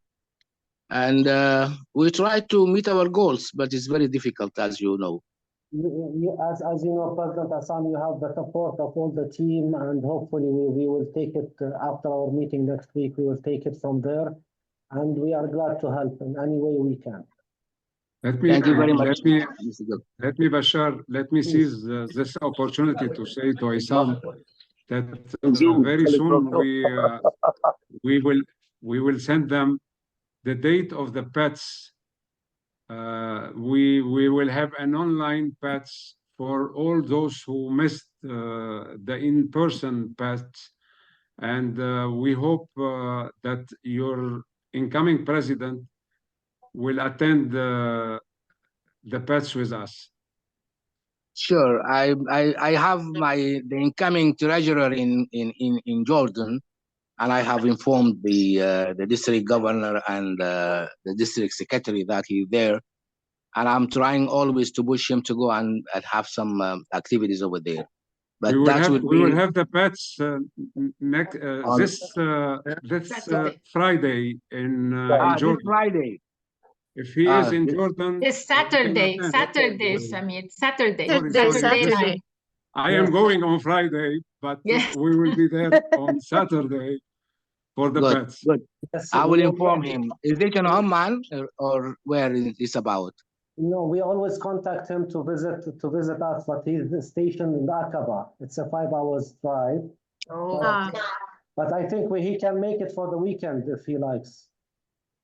And we try to meet our goals, but it's very difficult, as you know.
As you know, President Assam, you have the support of all the team, and hopefully we will take it after our meeting next week. We will take it from there, and we are glad to help in any way we can.
Thank you very much.
Let me, Bashar, let me seize this opportunity to say to Isam that very soon we will send them the date of the pets. We will have an online pets for all those who missed the in-person pets, and we hope that your incoming president will attend the pets with us.
Sure, I have the incoming treasurer in Jordan, and I have informed the district governor and the district secretary that he's there, and I'm trying always to push him to go and have some activities over there. But
we will have the pets next this Friday in Jordan.
This Friday.
If he is in Jordan,
it's Saturday, Samir, Saturday night.
I am going on Friday, but we will be there on Saturday for the pets.
Good. I will inform him. Is it in Oman or where is this about?
No, we always contact him to visit us, but he's stationed in Aqaba. It's a 5 hours drive.
Oh.
But I think he can make it for the weekend if he likes.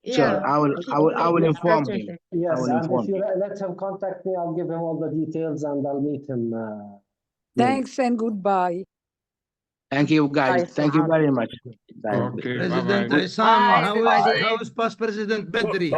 Sure, I will inform him.
Yes, and if you let him contact me, I'll give him all the details and I'll meet him.
Thanks and goodbye.
Thank you, guys. Thank you very much.
Okay,
President
bye-bye.
Isam, how is Past President Bedri?